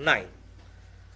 9।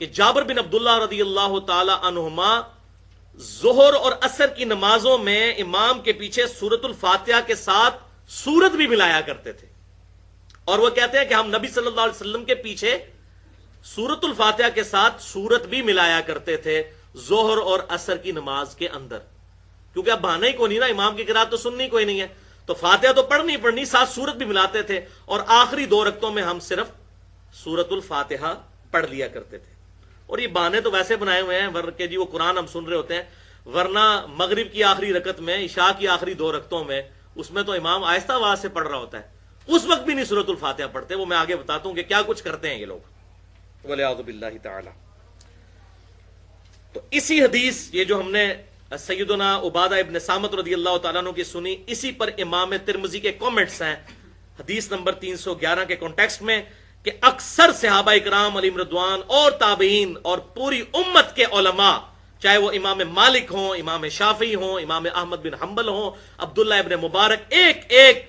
کہ جابر بن عبداللہ رضی اللہ تعالی عنہما ظہر اور عصر کی نمازوں میں امام کے پیچھے سورۃ الفاتحہ کے ساتھ سورت بھی ملایا کرتے تھے، اور وہ کہتے ہیں کہ ہم نبی صلی اللہ علیہ وسلم کے پیچھے سورۃ الفاتحہ کے ساتھ سورت بھی ملایا کرتے تھے ظہر اور عصر کی نماز کے اندر، کیونکہ اب بہانا ہی کوئی نہیں نا، امام کی قرات تو سننی کوئی نہیں ہے، تو فاتحہ تو پڑھنی ساتھ سورت بھی ملاتے تھے، اور آخری 2 رکعتوں میں ہم صرف سورۃ الفاتحہ پڑھ لیا کرتے تھے۔ اور یہ بہانے تو ویسے بنائے ہوئے ہیں کہ جی وہ قرآن ہم سن رہے ہوتے ہیں، ورنہ مغرب کی آخری رکعت میں، عشاء کی آخری 2 رکعتوں میں، اس میں تو امام آہستہ آواز سے پڑھ رہا ہوتا ہے، اس وقت بھی نہیں سورۃ الفاتحہ پڑھتے، وہ میں آگے بتاتا ہوں کہ کیا کچھ کرتے ہیں یہ لوگ، والعیاذ باللہ تعالی۔ تو اسی حدیث، یہ جو ہم نے سیدنا عبادہ ابن صامت رضی اللہ تعالیٰ عنہ کی سنی، اسی پر امام ترمذی کے کامنٹس ہیں حدیث نمبر 311 کے کانٹیکسٹ میں، کہ اکثر صحابہ اکرام علیہم رضوان اور تابعین اور پوری امت کے علماء، چاہے وہ امام مالک ہوں، امام شافعی ہوں، امام احمد بن حنبل ہوں، عبداللہ ابن مبارک، ایک ایک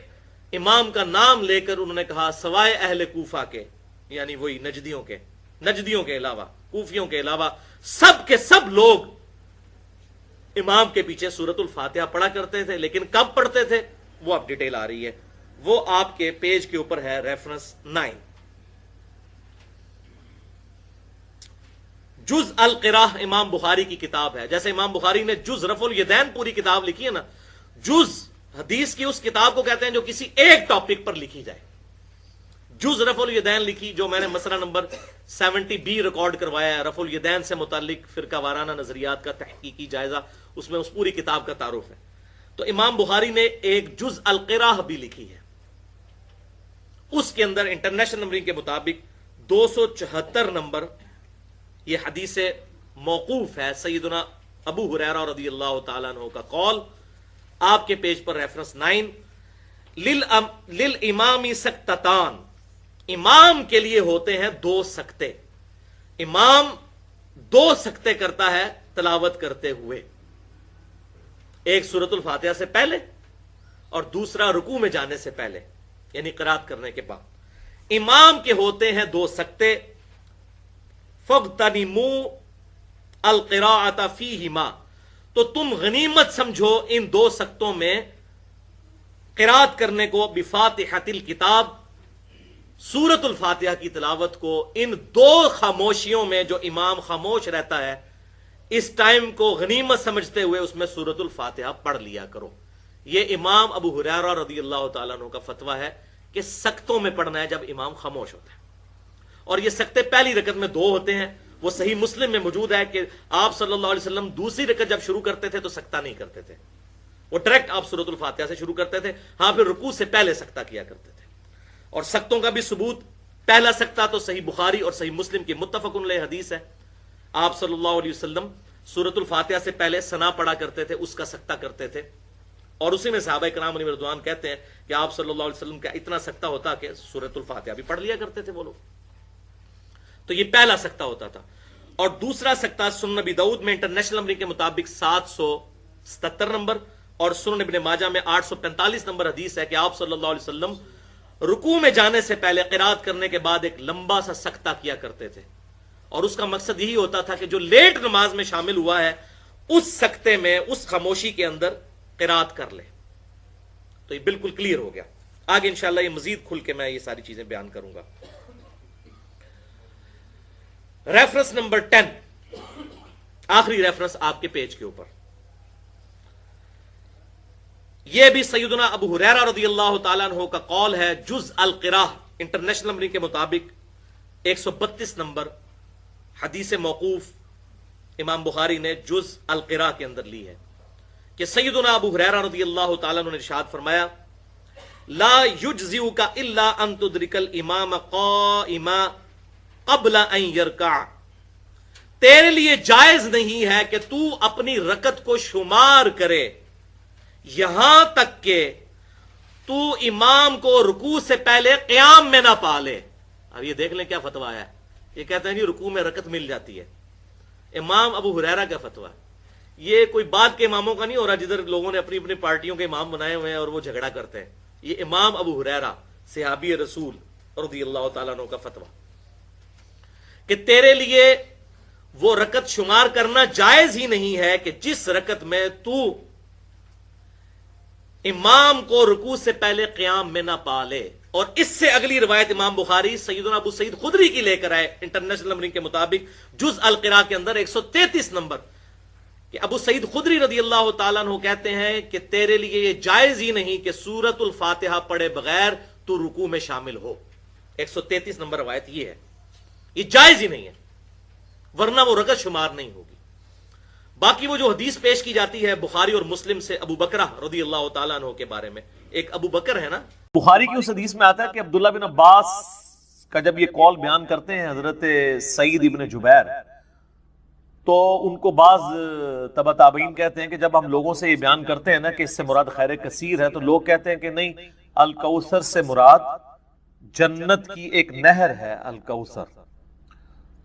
امام کا نام لے کر انہوں نے کہا سوائے اہل کوفہ کے، یعنی وہی نجدیوں کے علاوہ، کوفیوں کے علاوہ، سب کے سب لوگ امام کے پیچھے سورۃ الفاتحہ پڑھا کرتے تھے، لیکن کب پڑھتے تھے وہ اب ڈیٹیل آ رہی ہے، وہ آپ کے پیج کے اوپر ہے، ریفرنس 9۔ جز القراء امام بخاری کی کتاب ہے، جیسے امام بخاری نے جز رفع الیدین پوری کتاب لکھی ہے نا، جز حدیث کی اس کتاب کو کہتے ہیں جو کسی ایک ٹاپک پر لکھی جائے۔ جز رفع الیدین لکھی، جو میں نے مسئلہ نمبر 70B ریکارڈ کروایا ہے، رفع الیدین سے متعلق فرقہ وارانہ نظریات کا تحقیقی جائزہ، اس میں اس پوری کتاب کا تعارف ہے۔ تو امام بخاری نے ایک جز القراء بھی لکھی ہے، اس کے اندر انٹرنیشنل نمبرنگ کے مطابق 274 نمبر یہ حدیث موقوف ہے، سیدنا ابو ہریرہ رضی اللہ تعالیٰ عنہ کا قول، آپ کے پیج پر ریفرنس 9۔ للامام سکتتان، امام کے لیے ہوتے ہیں 2 سکتے، امام 2 سکتے کرتا ہے تلاوت کرتے ہوئے، ایک سورۃ الفاتحہ سے پہلے اور دوسرا رکوع میں جانے سے پہلے، یعنی قرات کرنے کے بعد امام کے ہوتے ہیں 2 سکتے۔ فَاغْتَنِمُوا الْقِرَاءَةَ فِيهِمَا، تو تم غنیمت سمجھو ان 2 سکتوں میں قرات کرنے کو، بفاتحۃ الکتاب، سورۃ الفاتحہ کی تلاوت کو، ان 2 خاموشیوں میں جو امام خاموش رہتا ہے اس ٹائم کو غنیمت سمجھتے ہوئے اس میں سورۃ الفاتحہ پڑھ لیا کرو۔ یہ امام ابو ہریرہ رضی اللہ تعالیٰ عنہ کا فتویٰ ہے کہ سکتوں میں پڑھنا ہے جب امام خاموش ہوتا ہے، اور یہ سکتے پہلی رکعت میں 2 ہوتے ہیں، وہ صحیح مسلم میں موجود ہے کہ آپ صلی اللہ علیہ وسلم دوسری رکعت جب شروع کرتے تھے تو سکتہ نہیں کرتے تھے، وہ ڈائریکٹ آپ سورۃ الفاتحہ سے شروع کرتے تھے، ہاں پھر رکوع سے پہلے سکتہ کیا کرتے تھے۔ اور سکتوں کا بھی ثبوت، پہلا سکتہ تو صحیح بخاری اور صحیح مسلم کی متفق علیہ حدیث ہے، آپ صلی اللہ علیہ وسلم سورۃ الفاتحہ سے پہلے ثنا پڑھا کرتے تھے، اس کا سکتہ کرتے تھے، اور اسی میں صحابہ کرام علیہ رضوان کہتے ہیں کہ آپ صلی اللہ علیہ وسلم کا اتنا سکتہ ہوتا کہ سورۃ الفاتحہ بھی پڑھ لیا کرتے تھے وہ لوگ۔ تو یہ پہلا سکتہ ہوتا تھا، اور دوسرا سکتہ سنن نبی داؤد میں انٹرنیشنل نمبر کے مطابق 777 نمبر، اور سنن ابن ماجہ میں 845 نمبر حدیث ہے کہ آپ صلی اللہ علیہ وسلم رکوع میں جانے سے پہلے قرات کرنے کے بعد ایک لمبا سا سکتہ کیا کرتے تھے، اور اس کا مقصد یہی ہوتا تھا کہ جو لیٹ نماز میں شامل ہوا ہے اس سکتے میں، اس خاموشی کے اندر قرات کر لے۔ تو یہ بالکل کلیئر ہو گیا، آگے انشاءاللہ یہ مزید کھل کے میں یہ ساری چیزیں بیان کروں گا۔ ریفرنس نمبر 10، آخری ریفرنس آپ کے پیج کے اوپر، یہ بھی سیدنا ابو ہریرہ رضی اللہ تعالیٰ عنہ کا قول ہے، جز القراء انٹرنیشنل نمبر کے مطابق 132 نمبر حدیث موقوف امام بخاری نے جز القراء کے اندر لی ہے کہ سیدنا ابو ہریرہ رضی اللہ تعالیٰ عنہ نے ارشاد فرمایا، لا یجزئک الا ان تدرک الامام قائما قبل ان یرکع، تیرے لیے جائز نہیں ہے کہ تو اپنی رکعت کو شمار کرے یہاں تک کہ تو امام کو رکوع سے پہلے قیام میں نہ پالے۔ اب یہ دیکھ لیں کیا فتویٰ ہے، یہ کہتے ہیں جی رکوع میں رکعت مل جاتی ہے، امام ابو ہریرہ کا فتویٰ، یہ کوئی بعد کے اماموں کا نہیں ہو رہا جدھر لوگوں نے اپنی اپنی پارٹیوں کے امام بنائے ہوئے ہیں اور وہ جھگڑا کرتے ہیں، یہ امام ابو ہریرہ صحابی رسول رضی اللہ تعالیٰ عنہ کا فتویٰ کہ تیرے لیے وہ رکعت شمار کرنا جائز ہی نہیں ہے کہ جس رکعت میں تو امام کو رکوع سے پہلے قیام میں نہ پالے. اور اس سے اگلی روایت امام بخاری سیدنا ابو سعید خدری کی لے کر آئے انٹرنیشنل نمبرنگ کے مطابق جز القراء کے اندر 133 نمبر کہ ابو سعید خدری رضی اللہ تعالیٰ عنہ کہتے ہیں کہ تیرے لیے یہ جائز ہی نہیں کہ سورۃ الفاتحہ پڑھے بغیر تو رکوع میں شامل ہو. 133 نمبر روایت یہ ہے، یہ جائز ہی نہیں ہے، ورنہ وہ رکعت شمار نہیں ہوگی. باقی وہ جو حدیث پیش کی جاتی ہے بخاری اور مسلم سے ابو بکرہ رضی اللہ تعالیٰ عنہ کے بارے میں، ایک ابو بکر ہے نا، بخاری کی اس حدیث میں آتا ہے کہ عبداللہ بن عباس کا جب یہ قول بیان کرتے ہیں حضرت سعید ابن جبیر، تو ان کو بعض تبع تابعین کہتے ہیں کہ جب ہم لوگوں سے یہ بیان کرتے ہیں نا کہ اس سے مراد خیر کثیر ہے، تو لوگ کہتے ہیں کہ نہیں، الکوثر سے مراد جنت کی ایک نہر ہے الکوثر.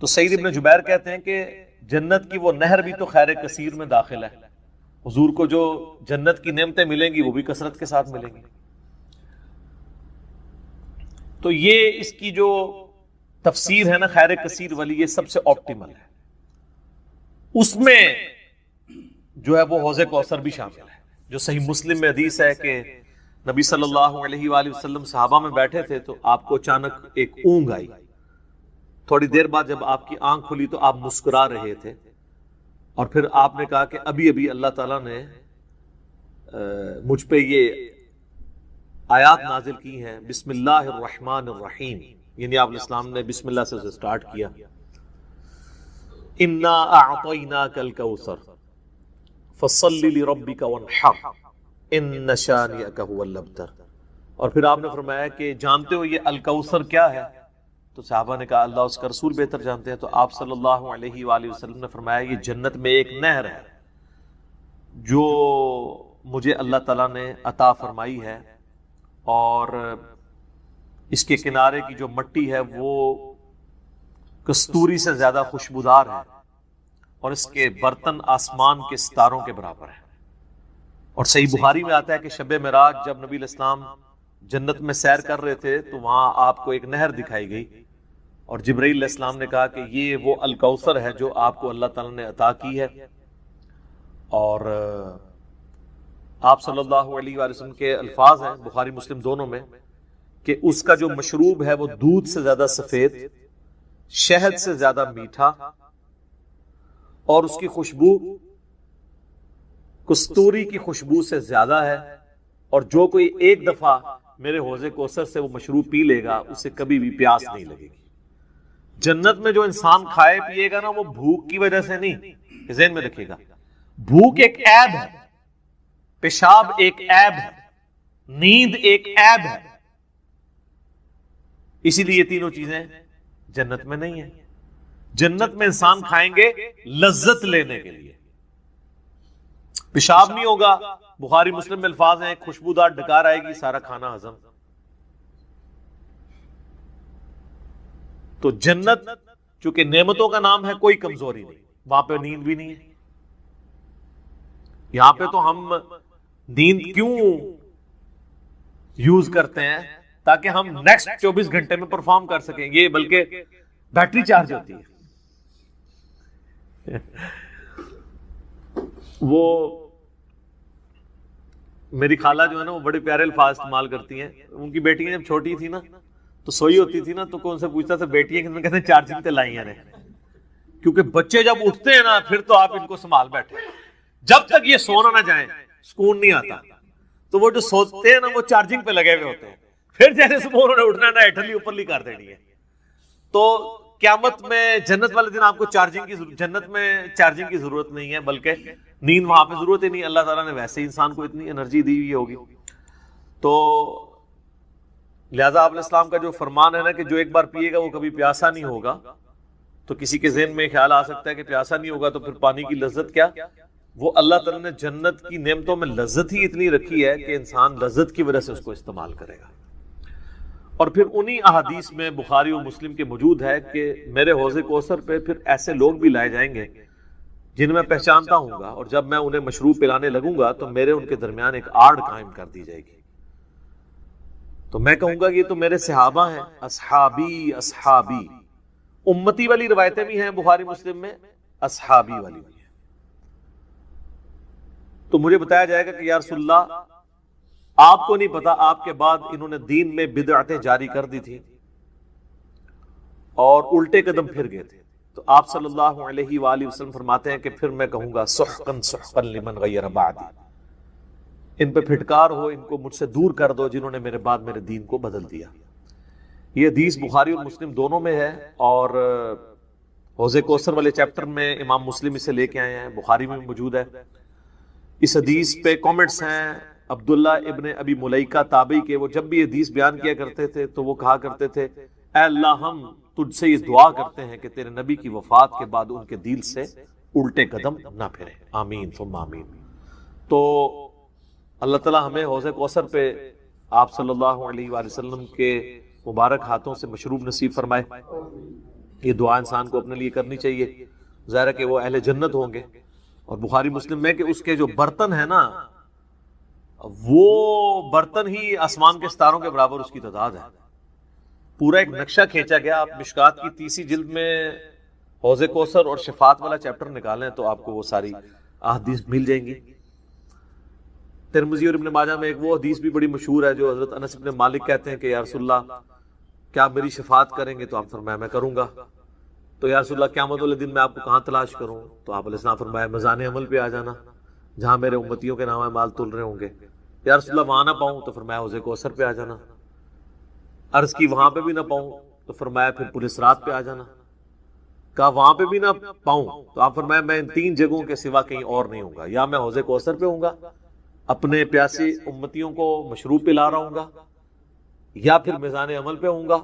تو سعید ابن جبیر کہتے ہیں کہ جنت کی وہ نہر بھی تو خیر کثیر میں داخل ہے، حضور کو جو جنت کی نعمتیں ملیں گی وہ بھی کثرت کے ساتھ ملیں گی. تو یہ اس کی جو تفسیر ہے نا خیر کثیر والی، یہ سب سے آپٹیمل ہے. اس میں جو ہے وہ حوض کوثر بھی شامل ہے. جو صحیح مسلم میں حدیث ہے کہ نبی صلی اللہ علیہ وآلہ وسلم صحابہ میں بیٹھے تھے تو آپ کو اچانک ایک اونگ آئی. تھوڑی دیر بعد جب آپ کی آنکھ کھلی تو آپ مسکرا رہے تھے، اور پھر آپ نے کہا کہ ابھی ابھی اللہ تعالیٰ نے مجھ پہ یہ آیات نازل کی ہیں، بسم اللہ الرحمن الرحیم، یعنی آپ السلام نے بسم اللہ سے اسے سٹارٹ کیا، انا اعطیناک الکوثر فصل لربک وانحر ان شانئک هو الابتر. اور پھر آپ نے فرمایا کہ جانتے ہو یہ الکوثر کیا ہے؟ تو صحابہ نے کہا اللہ اس کا رسول بہتر جانتے ہیں. تو آپ صلی اللہ علیہ وآلہ وسلم نے فرمایا یہ جنت میں ایک نہر ہے جو مجھے اللہ تعالیٰ نے عطا فرمائی ہے، اور اس کے کنارے کی جو مٹی ہے وہ کستوری سے زیادہ خوشبودار ہے، اور اس کے برتن آسمان کے ستاروں کے برابر ہیں. اور صحیح بخاری میں آتا ہے کہ شب معراج جب نبی علیہ السلام جنت میں سیر کر رہے تھے تو وہاں آپ کو ایک نہر دکھائی گئی، اور جبرائیل علیہ السلام نے کہا کہ یہ وہ الکوثر ہے جو آپ کو اللہ تعالیٰ نے عطا کی ہے. اور آپ صلی اللہ علیہ وآلہ وسلم کے الفاظ ہیں بخاری مسلم دونوں میں کہ اس کا جو مشروب ہے وہ دودھ سے زیادہ سفید، شہد سے زیادہ میٹھا، اور اس کی خوشبو کستوری کی خوشبو سے زیادہ ہے، اور جو کوئی ایک دفعہ میرے حوض کوثر سے وہ مشروب پی لے گا اسے کبھی بھی پیاس نہیں لگے گی. جنت میں جو انسان کھائے پیے گا نا وہ بھوک کی وجہ سے نہیں، ذہن میں رکھے گا، بھوک ایک عیب ہے، پیشاب ایک عیب ہے، نیند ایک عیب ہے، اسی لیے یہ تینوں چیزیں جنت میں نہیں ہیں. جنت میں انسان کھائیں گے لذت لینے کے لیے، پیشاب نہیں ہوگا، بخاری مسلم میں الفاظ ہیں خوشبودار ڈکار آئے گی، سارا کھانا ہضم. تو جنت چونکہ نعمتوں کا نام ہے کوئی کمزوری نہیں، وہاں پہ نیند بھی نہیں ہے. یہاں پہ تو ہم نیند کیوں یوز کرتے ہیں؟ تاکہ ہم نیکسٹ 24 گھنٹے میں پرفارم کر سکیں. یہ بلکہ بیٹری چارج ہوتی ہے. وہ میری خالہ جو ہے نا وہ بڑے پیارے الفاظ استعمال کرتی ہیں. ان کی بیٹیاں جب چھوٹی تھی نا تو سوئی ہوتی تھی نا تو کون سے پوچھتا تھا بیٹیاں کہتے ہیں چارجنگ تے لائی ہیں، کیونکہ بچے جب اٹھتے ہیں نا پھر تو آپ ان کو سنبھال بیٹھے، جب تک یہ سونا نہ جائیں سکون نہیں آتا. تو وہ جو سوتے ہیں نا وہ چارجنگ پہ لگے ہوئے ہوتے ہیں، پھر جیسے صبح انہوں نے اٹھنا ہے نا ہیٹھلی اوپرلی کر دینی ہے. تو قیامت میں جنت والے دن آپ کو جنت میں چارجنگ کی ضرورت نہیں ہے، بلکہ نیند وہاں پہ ضرورت ہی نہیں. اللہ تعالیٰ نے ویسے ہی انسان کو اتنی انرجی دی ہوئی ہوگی. تو لہذا آپ علیہ السلام کا جو فرمان ہے نا کہ جو ایک بار پیے گا وہ کبھی پیاسا نہیں ہوگا. تو کسی کے ذہن میں خیال آ سکتا ہے کہ پیاسا نہیں ہوگا تو پھر پانی کی لذت کیا؟ وہ اللہ تعالیٰ نے جنت کی نعمتوں میں لذت ہی اتنی رکھی ہے کہ انسان لذت کی وجہ سے اس کو استعمال کرے گا. اور پھر انہی احادیث میں بخاری و مسلم کے موجود ہے کہ میرے حوض کوثر پہ پھر ایسے لوگ بھی لائے جائیں گے جن میں پہچانتا ہوں گا، اور جب میں انہیں مشروب پلانے لگوں گا تو میرے ان کے درمیان ایک آڑ قائم کر دی جائے گی. تو میں کہوں گا کہ یہ تو میرے صحابہ ہیں، اصحابی اصحابی. امتی والی روایتیں بھی ہیں بخاری مسلم میں اصحابی والی ہوئی ہے. تو مجھے بتایا جائے گا کہ یا رسول اللہ آپ کو نہیں پتا آپ کے بعد انہوں نے دین میں بدعتیں جاری کر دی تھی اور الٹے قدم پھر گئے تھے. تو آپ صلی اللہ علیہ وآلہ وسلم فرماتے ہیں کہ پھر میں کہوں گا سحقا سحقا لمن غیر بعدی، ان پہ پھٹکار ہو، ان کو مجھ سے دور کر دو جنہوں نے میرے بعد میرے دین کو بدل دیا. یہ حدیث بخاری اور مسلم دونوں میں ہے، اور حوض کوثر والے چیپٹر میں امام مسلم اسے لے کے آئے ہیں، بخاری میں بھی موجود ہے. اس حدیث پہ کامنٹس ہیں عبداللہ ابن ابی ملیکہ تابعی کے. وہ جب بھی یہ حدیث بیان کیا کرتے تھے تو وہ کہا کرتے تھے اے اللہ ہم تجھ سے یہ دعا کرتے ہیں کہ تیرے نبی کی وفات کے بعد ان کے دل سے الٹے قدم نہ پھریں، آمین ثم آمین. تو اللہ تعالیٰ ہمیں حوض کوثر پہ آپ صلی اللہ علیہ وآلہ وسلم کے مبارک ہاتھوں سے مشروب نصیب فرمائے. یہ دعا انسان کو اپنے لیے کرنی چاہیے. ظاہر ہے کہ وہ اہل جنت ہوں گے، اور بخاری مسلم میں کہ اس کے جو برتن ہیں نا وہ برتن ہی آسمان کے ستاروں کے برابر اس کی تعداد ہے. پورا ایک نقشہ کھینچا گیا. آپ مشکات کی 30 جلد میں حوض کوثر اور شفاعت والا چیپٹر نکالیں تو آپ کو وہ ساری احادیث مل جائیں گی. ترمذی اور ابن ماجہ میں ایک وہ حدیث بھی بڑی مشہور ہے جو حضرت انس بن مالک کہتے ہیں کہ یا رسول اللہ کیا میری شفاعت کریں گے؟ تو آپ فرمایا میں کروں گا. تو یا رسول اللہ قیامت والے دن میں آپ کو کہاں تلاش کروں؟ تو آپ علیہ السلام فرمایا میزان عمل پہ آ جانا جہاں میرے امتیوں کے نام مال تل رہے ہوں گے. یا رسول اللہ وہاں نہ پاؤں تو فرمایا حوض کوثر پہ آ جانا. عرض کی وہاں پہ بھی نہ پاؤں تو فرمایا پھر پولیس رات پہ آ جانا. کہا وہاں پہ بھی نہ پاؤں تو آپ فرمایا میں ان 3 جگہوں کے سوا کہیں اور نہیں ہوں گا. یا میں حوض کوثر پہ ہوں گا اپنے پیاسی امتیوں کو مشروب پلا رہا ہوں گا، یا پھر میزان عمل پہ ہوں گا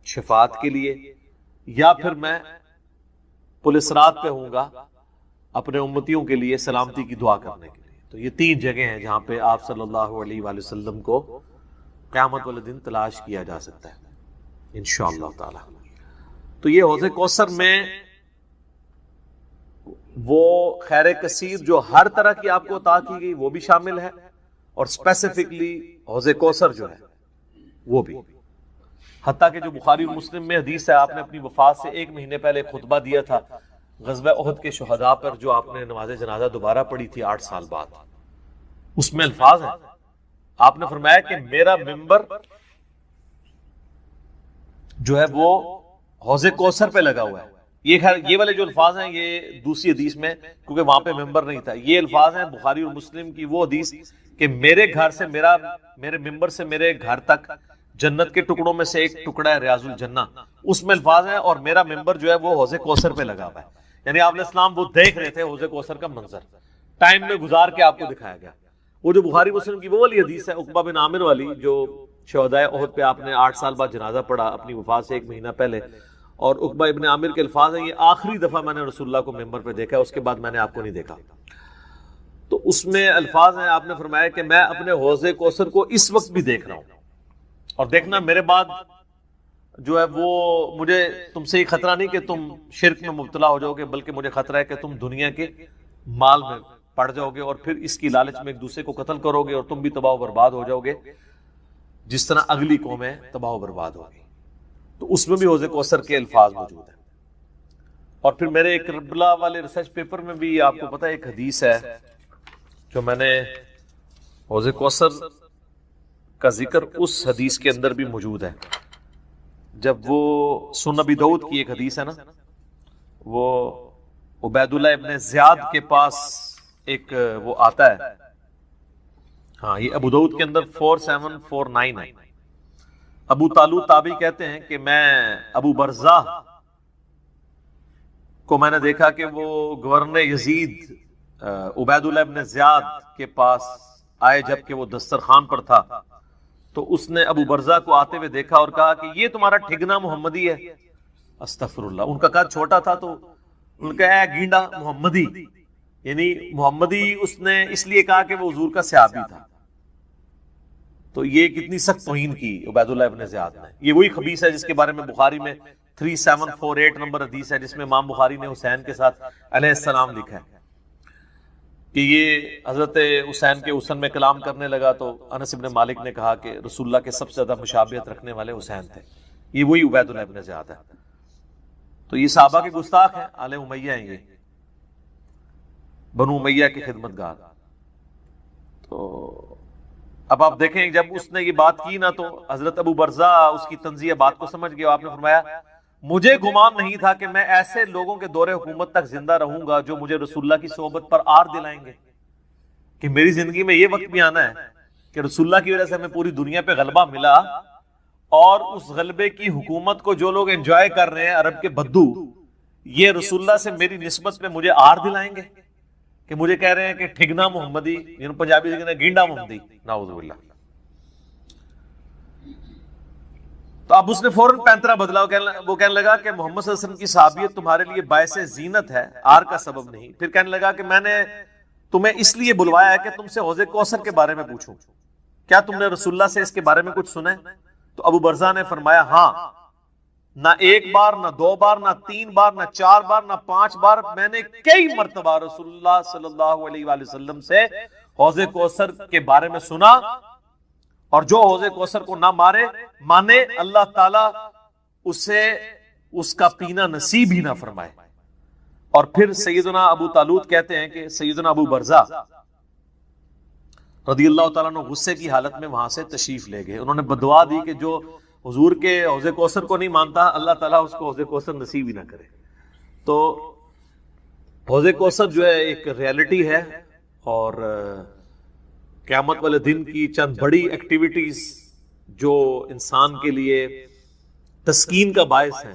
شفاعت کے لیے، یا پھر میں پولیس رات پہ ہوں گا اپنے امتیوں کے لیے سلامتی کی دعا کرنے کے لیے. تو یہ 3 جگہیں ہیں جہاں پہ آپ صلی اللہ علیہ وآلہ وسلم کو قیامت والے دن تلاش کیا جا سکتا ہے انشاءاللہ تعالی. تو یہ حوض کوثر میں وہ خیر کثیر جو ہر طرح کی آپ کو عطا کی گئی وہ بھی شامل ہے، اور اسپیسیفکلی حوض کوثر جو ہے وہ بھی. حتیٰ کہ جو بخاری اور مسلم میں حدیث ہے، آپ نے اپنی وفات سے 1 مہینے پہلے خطبہ دیا تھا غزوہ احد کے شہداء پر، جو آپ نے نماز جنازہ دوبارہ پڑھی تھی 8 سال بعد. اس میں الفاظ ہیں، آپ نے فرمایا کہ میرا ممبر جو ہے وہ حوض کوثر پہ لگا ہوا ہے. یہ والے جو الفاظ ہیں یہ دوسری حدیث میں، کیونکہ وہاں پہ ممبر نہیں تھا. یہ الفاظ ہیں بخاری اور مسلم کی وہ حدیث کہ میرے گھر سے میرے ممبر سے میرے گھر تک جنت کے ٹکڑوں میں سے ایک ٹکڑا ہے ریاض الجنہ. اس میں الفاظ ہیں اور میرا ممبر جو ہے وہ حوض کوثر پہ لگا ہوا ہے. یعنی آپ علیہ السلام وہ دیکھ رہے تھے حوض کوثر کا منظر، ٹائم میں گزار کے آپ کو دکھایا گیا. وہ جو بخاری مسلم کی وہ والی حدیث ہے عقبہ بن عامر والی، جو شہدائے احد پہ آپ نے 8 سال بعد جنازہ پڑھا اپنی وفات سے 1 مہینہ پہلے. اور عقبہ ابن عامر کے الفاظ ہیں یہ آخری دفعہ میں نے رسول اللہ کو ممبر پہ دیکھا ہے، اس کے بعد میں نے آپ کو نہیں دیکھا. تو اس میں الفاظ ہیں، آپ نے فرمایا کہ میں اپنے حوض کوثر کو اس وقت بھی دیکھ رہا ہوں، اور دیکھنا میرے بعد جو ہے وہ مجھے تم سے یہ خطرہ نہیں کہ تم شرک میں مبتلا ہو جاؤ گے، بلکہ مجھے خطرہ ہے کہ تم دنیا کے مال میں پڑ جاؤ گے اور پھر اس کی لالچ میں ایک دوسرے کو قتل کرو گے اور تم بھی تباہ و برباد ہو جاؤ گے جس طرح اگلی قومیں تباہ و برباد ہوگی. تو اس میں بھی حوض کوثر کے الفاظ موجود ہیں. اور پھر میرے ایک کربلا والے ریسرچ پیپر میں بھی آپ کو پتہ ہے ایک حدیث ہے جو میں نے حوض کوثر کا ذکر اس حدیث کے اندر بھی موجود ہے. جب وہ سنن ابی داؤد کی ایک حدیث ہے نا، وہ عبید اللہ ابن زیاد کے پاس ایک وہ آتا ہے، ہاں یہ ابو داؤد کے اندر 4749 ہے. ابو طالوت تابعی کہتے ہیں کہ میں ابو برزہ کو میں نے دیکھا کہ وہ گورنر یزید عبید اللہ ابن زیاد کے پاس آئے جبکہ وہ دسترخوان پر تھا. تو اس نے ابو برزہ کو آتے ہوئے دیکھا اور کہا کہ یہ تمہارا ٹھگنا محمدی ہے. استغفر اللہ. ان کا قد چھوٹا تھا تو ان کا اے گینڈا محمدی، یعنی محمدی اس نے اس لیے کہا کہ وہ حضور کا صحابی تھا. تو یہ کتنی سخت توہین کی عبید اللہ ابن زیاد نے. یہ وہی خبیث ہے جس کے بارے میں بخاری میں 3748 نمبر حدیث ہے، جس میں امام بخاری نے حسین کے ساتھ علیہ السلام لکھا ہے کہ یہ حضرت حسین کے حسن میں کلام کرنے لگا تو انس بن مالک نے کہا کہ رسول اللہ کے سب سے زیادہ مشابہت رکھنے والے حسین تھے. یہ وہی عبید اللہ ابن زیاد ہے. تو یہ صحابہ کے گستاخ ہیں، آل امیہ ہیں یہ. بنو امیہ کے خدمتگار. تو اب آپ دیکھیں جب اس نے یہ بات کی نا تو حضرت ابو برزہ اس کی طنزیہ بات کو سمجھ گیا. آپ نے فرمایا مجھے گمان نہیں تھا کہ میں ایسے لوگوں کے دور حکومت تک زندہ رہوں گا جو مجھے رسول اللہ کی صحبت پر آر دلائیں گے کہ میری زندگی میں یہ وقت بھی آنا ہے کہ رسول اللہ کی وجہ سے ہمیں پوری دنیا پہ غلبہ ملا اور اس غلبے کی حکومت کو جو لوگ انجوائے کر رہے ہیں عرب کے بدو یہ رسول اللہ سے میری نسبت پہ مجھے آر دلائیں گے کہ مجھے کہہ رہے ہیں کہ ٹھگنا محمدی یعنی پنجابی سے کہتے ہیں گینڈا محمدی. نعوذ باللہ. تو اب اس نے فوراً پینترا بدلا. وہ کہنے لگا کہ محمد صلی اللہ علیہ وسلم کی صحابیت تمہارے لیے باعث زینت ہے آر کا سبب نہیں. پھر کہنے لگا کہ میں نے تمہیں اس لیے بلوایا ہے کہ تم سے حوض کوثر کے بارے میں پوچھوں, کیا تم نے رسول اللہ سے اس کے بارے میں کچھ سنا ہے؟ تو ابو برزہ نے فرمایا ہاں, نہ ایک بار نہ دو بار نہ تین بار نہ چار بار نہ پانچ بار, میں نے کئی مرتبہ رسول اللہ صلی اللہ علیہ وآلہ وسلم سے حوض کوثر کے بارے میں سنا, اور جو حوض کوثر کو نہ مانے اللہ تعالیٰ اسے اس کا پینا نصیب ہی نہ فرمائے. اور پھر سیدنا ابو طالوت کہتے ہیں کہ سیدنا ابو برزہ رضی اللہ تعالیٰ عنہ غصے کی حالت میں وہاں سے تشریف لے گئے. انہوں نے بدعا دی کہ جو حضور کے حوض کوثر کو نہیں مانتا اللہ تعالیٰ اس کو حوض کوثر نصیب ہی نہ کرے. تو حوض کوثر جو ہے ایک ریالٹی ہے, اور قیامت والے دن کی چند بڑی ایکٹیویٹیز جو انسان کے لیے تسکین کا باعث ہیں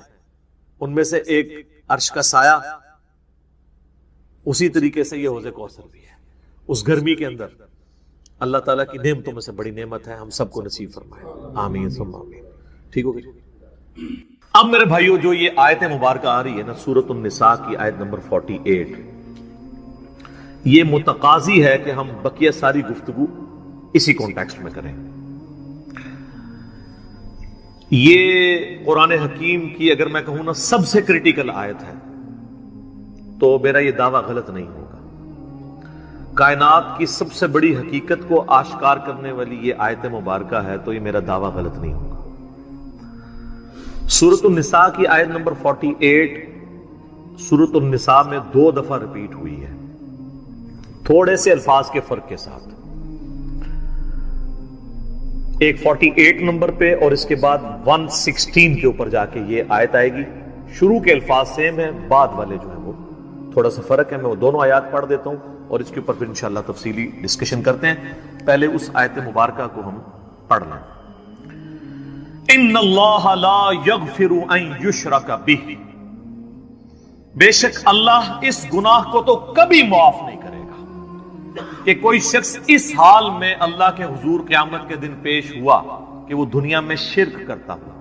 ان میں سے ایک عرش کا سایہ, اسی طریقے سے یہ حوض کوثر بھی ہے. اس گرمی کے اندر اللہ تعالیٰ کی نعمتوں میں سے بڑی نعمت ہے, ہم سب کو نصیب فرمائے. آمین ثم آمین. ٹھیک ہو گئی. اب میرے بھائیو جو یہ آیت مبارکہ آ رہی ہے نا سورۃ النساء کی آیت نمبر 48, یہ متقاضی ہے کہ ہم بقیہ ساری گفتگو اسی کانٹیکسٹ میں کریں. یہ قرآن حکیم کی اگر میں کہوں نا سب سے کریٹیکل آیت ہے تو میرا یہ دعویٰ غلط نہیں ہوگا. کائنات کی سب سے بڑی حقیقت کو آشکار کرنے والی یہ آیت مبارکہ ہے تو یہ میرا دعویٰ غلط نہیں ہوگا. سورۃ النساء کی آیت نمبر 48 سورۃ النساء میں 2 دفعہ ریپیٹ ہوئی ہے, تھوڑے سے الفاظ کے فرق کے ساتھ. ایک 48 نمبر پہ اور اس کے بعد 116 کے اوپر جا کے یہ آیت آئے گی. شروع کے الفاظ سیم ہیں, بعد والے جو ہیں وہ تھوڑا سا فرق ہے. میں وہ دونوں آیات پڑھ دیتا ہوں اور اس کے اوپر پھر انشاءاللہ تفصیلی ڈسکشن کرتے ہیں. پہلے اس آیت مبارکہ کو ہم پڑھ لیں. ان اللہ لا یغفر ان یشرک بہ, بے شک اللہ اس گناہ کو تو کبھی معاف نہیں کرے گا کہ کوئی شخص اس حال میں اللہ کے حضور قیامت کے دن پیش ہوا کہ وہ دنیا میں شرک کرتا ہوا.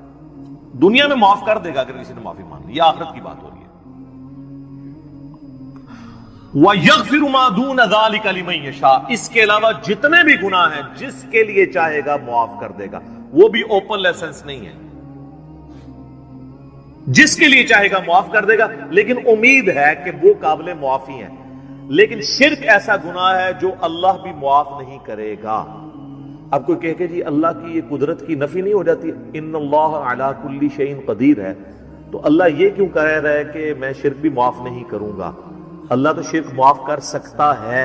دنیا میں معاف کر دے گا اگر کسی نے معافی مان لی, یہ آخرت کی بات ہو رہی ہے. وَيَغْفِرُ مَا دُونَ ذَلِكَ لِمَن يَشَاءُ, اس کے علاوہ جتنے بھی گناہ ہیں جس کے لیے چاہے گا معاف کر دے گا. وہ بھی اوپن لائسنس نہیں ہے, جس کے لیے چاہے گا معاف کر دے گا, لیکن امید ہے کہ وہ قابل معافی ہیں. لیکن شرک ایسا گناہ ہے جو اللہ بھی معاف نہیں کرے گا. اب کوئی کہے کہ جی اللہ کی یہ قدرت کی نفی نہیں ہو جاتی, ان اللہ علی کل شیء قدیر ہے, تو اللہ یہ کیوں کہہ رہا ہے کہ میں شرک بھی معاف نہیں کروں گا؟ اللہ تو شرک معاف کر سکتا ہے,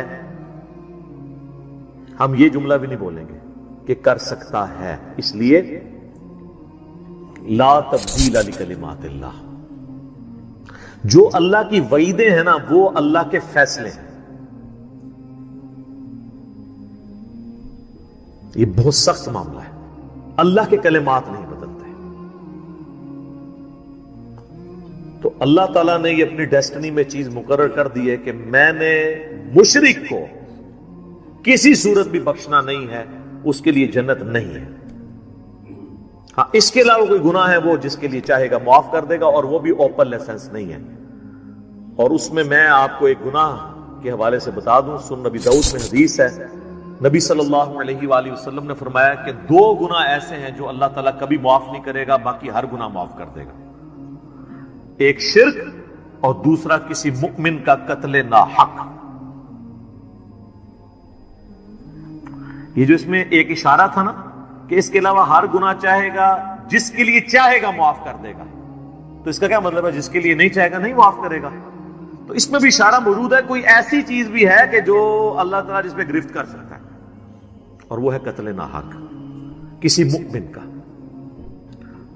ہم یہ جملہ بھی نہیں بولیں گے کہ کر سکتا ہے. اس لیے لا تبدیل لکلمات اللہ, جو اللہ کی وعیدیں ہیں نا وہ اللہ کے فیصلے ہیں. یہ بہت سخت معاملہ ہے, اللہ کے کلمات نہیں بدلتے. تو اللہ تعالیٰ نے یہ اپنی ڈیسٹنی میں چیز مقرر کر دی ہے کہ میں نے مشرک کو کسی صورت بھی بخشنا نہیں ہے, اس کے لیے جنت نہیں ہے. ہاں اس کے علاوہ کوئی گناہ ہے وہ جس کے لیے چاہے گا معاف کر دے گا, اور وہ بھی اوپن لائسنس نہیں ہے. اور اس میں آپ کو ایک گناہ کے حوالے سے بتا دوں, سن نبی داؤد میں حدیث ہے, نبی صلی اللہ علیہ وآلہ وسلم نے فرمایا کہ 2 گناہ ایسے ہیں جو اللہ تعالیٰ کبھی معاف نہیں کرے گا, باقی ہر گناہ معاف کر دے گا. ایک شرک اور دوسرا کسی مؤمن کا قتل ناحق. یہ جو اس میں ایک اشارہ تھا نا کہ اس کے علاوہ ہر گناہ چاہے گا, جس کے لیے چاہے گا معاف کر دے گا, تو اس کا کیا مطلب ہے؟ جس کے لیے نہیں چاہے گا نہیں معاف کرے گا. تو اس میں بھی اشارہ موجود ہے کوئی ایسی چیز بھی ہے کہ جو اللہ تعالیٰ جس پہ گرفت کر سکتا ہے، اور وہ ہے قتل ناحق کسی مؤمن کا۔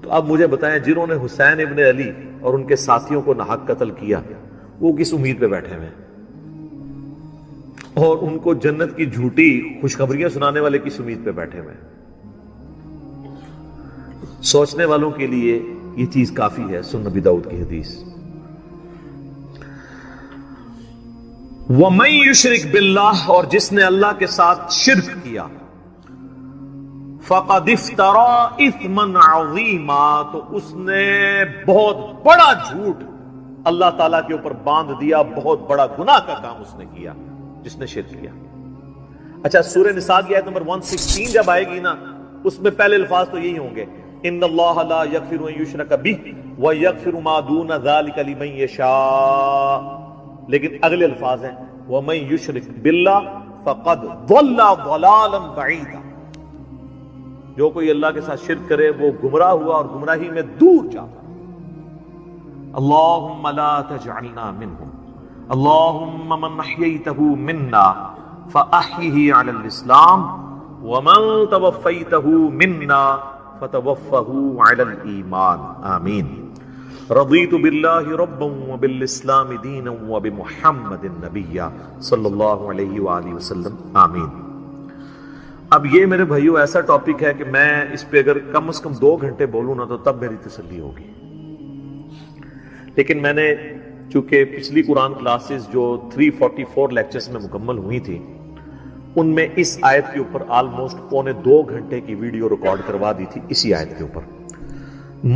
تو اب مجھے بتائیں، جنہوں نے حسین ابن علی اور ان کے ساتھیوں کو ناحق قتل کیا، وہ کس امید پہ بیٹھے ہوئے ہیں؟ اور ان کو جنت کی جھوٹی خوشخبریاں سنانے والے کس امید پہ بیٹھے ہوئے ہیں؟ سوچنے والوں کے لیے یہ چیز کافی ہے۔ سن نبی داؤد کی حدیث، وَمَن يُشْرِكْ بِاللَّهِ، اور جس نے اللہ کے ساتھ شرک کیا، فَقَدِ افْتَرَىٰ إِثْمًا عَظِيمًا، تو اس نے بہت بڑا جھوٹ اللہ تعالیٰ کے اوپر باندھ دیا، بہت بڑا گناہ کا کام اس نے کیا جس نے شرک کیا۔ اچھا، سورہ نساء کی آیت نمبر 116 جب آئے گی نا، اس میں پہلے الفاظ تو یہی ہوں گے، ان اللہ لا یغفر ان یشرک بہ ویغفر ما دون ذلک لمن یشاء، لیکن اگلے الفاظ ہیں ومن یشرک باللہ فقد ضل ضلالا بعیدا، جو کوئی اللہ کے ساتھ شرک کرے وہ گمراہ ہوا اور گمراہی میں دور جاتا۔ اللہم لا تجعلنا منہم، اللہم من احییتہ منا فاحیہ علی الاسلام ومن توفیتہ منا فتوفہ علی الایمان، آمین۔ رضیت باللہ ربا وبالاسلام دینا وبمحمد نبیا صلی اللہ علیہ وآلہ وسلم، آمین۔ اب یہ میرے بھائیو ایسا ٹاپک ہے کہ میں اس پہ اگر کم از کم 2 گھنٹے بولوں نا تو تب میری تسلی ہوگی، لیکن میں نے چونکہ پچھلی قرآن کلاسز جو 344 لیکچرز میں مکمل ہوئی تھی، ان میں اس آیت کے اوپر آلموسٹ 1.25 گھنٹے کی ویڈیو ریکارڈ کروا دی تھی اسی آیت کے اوپر۔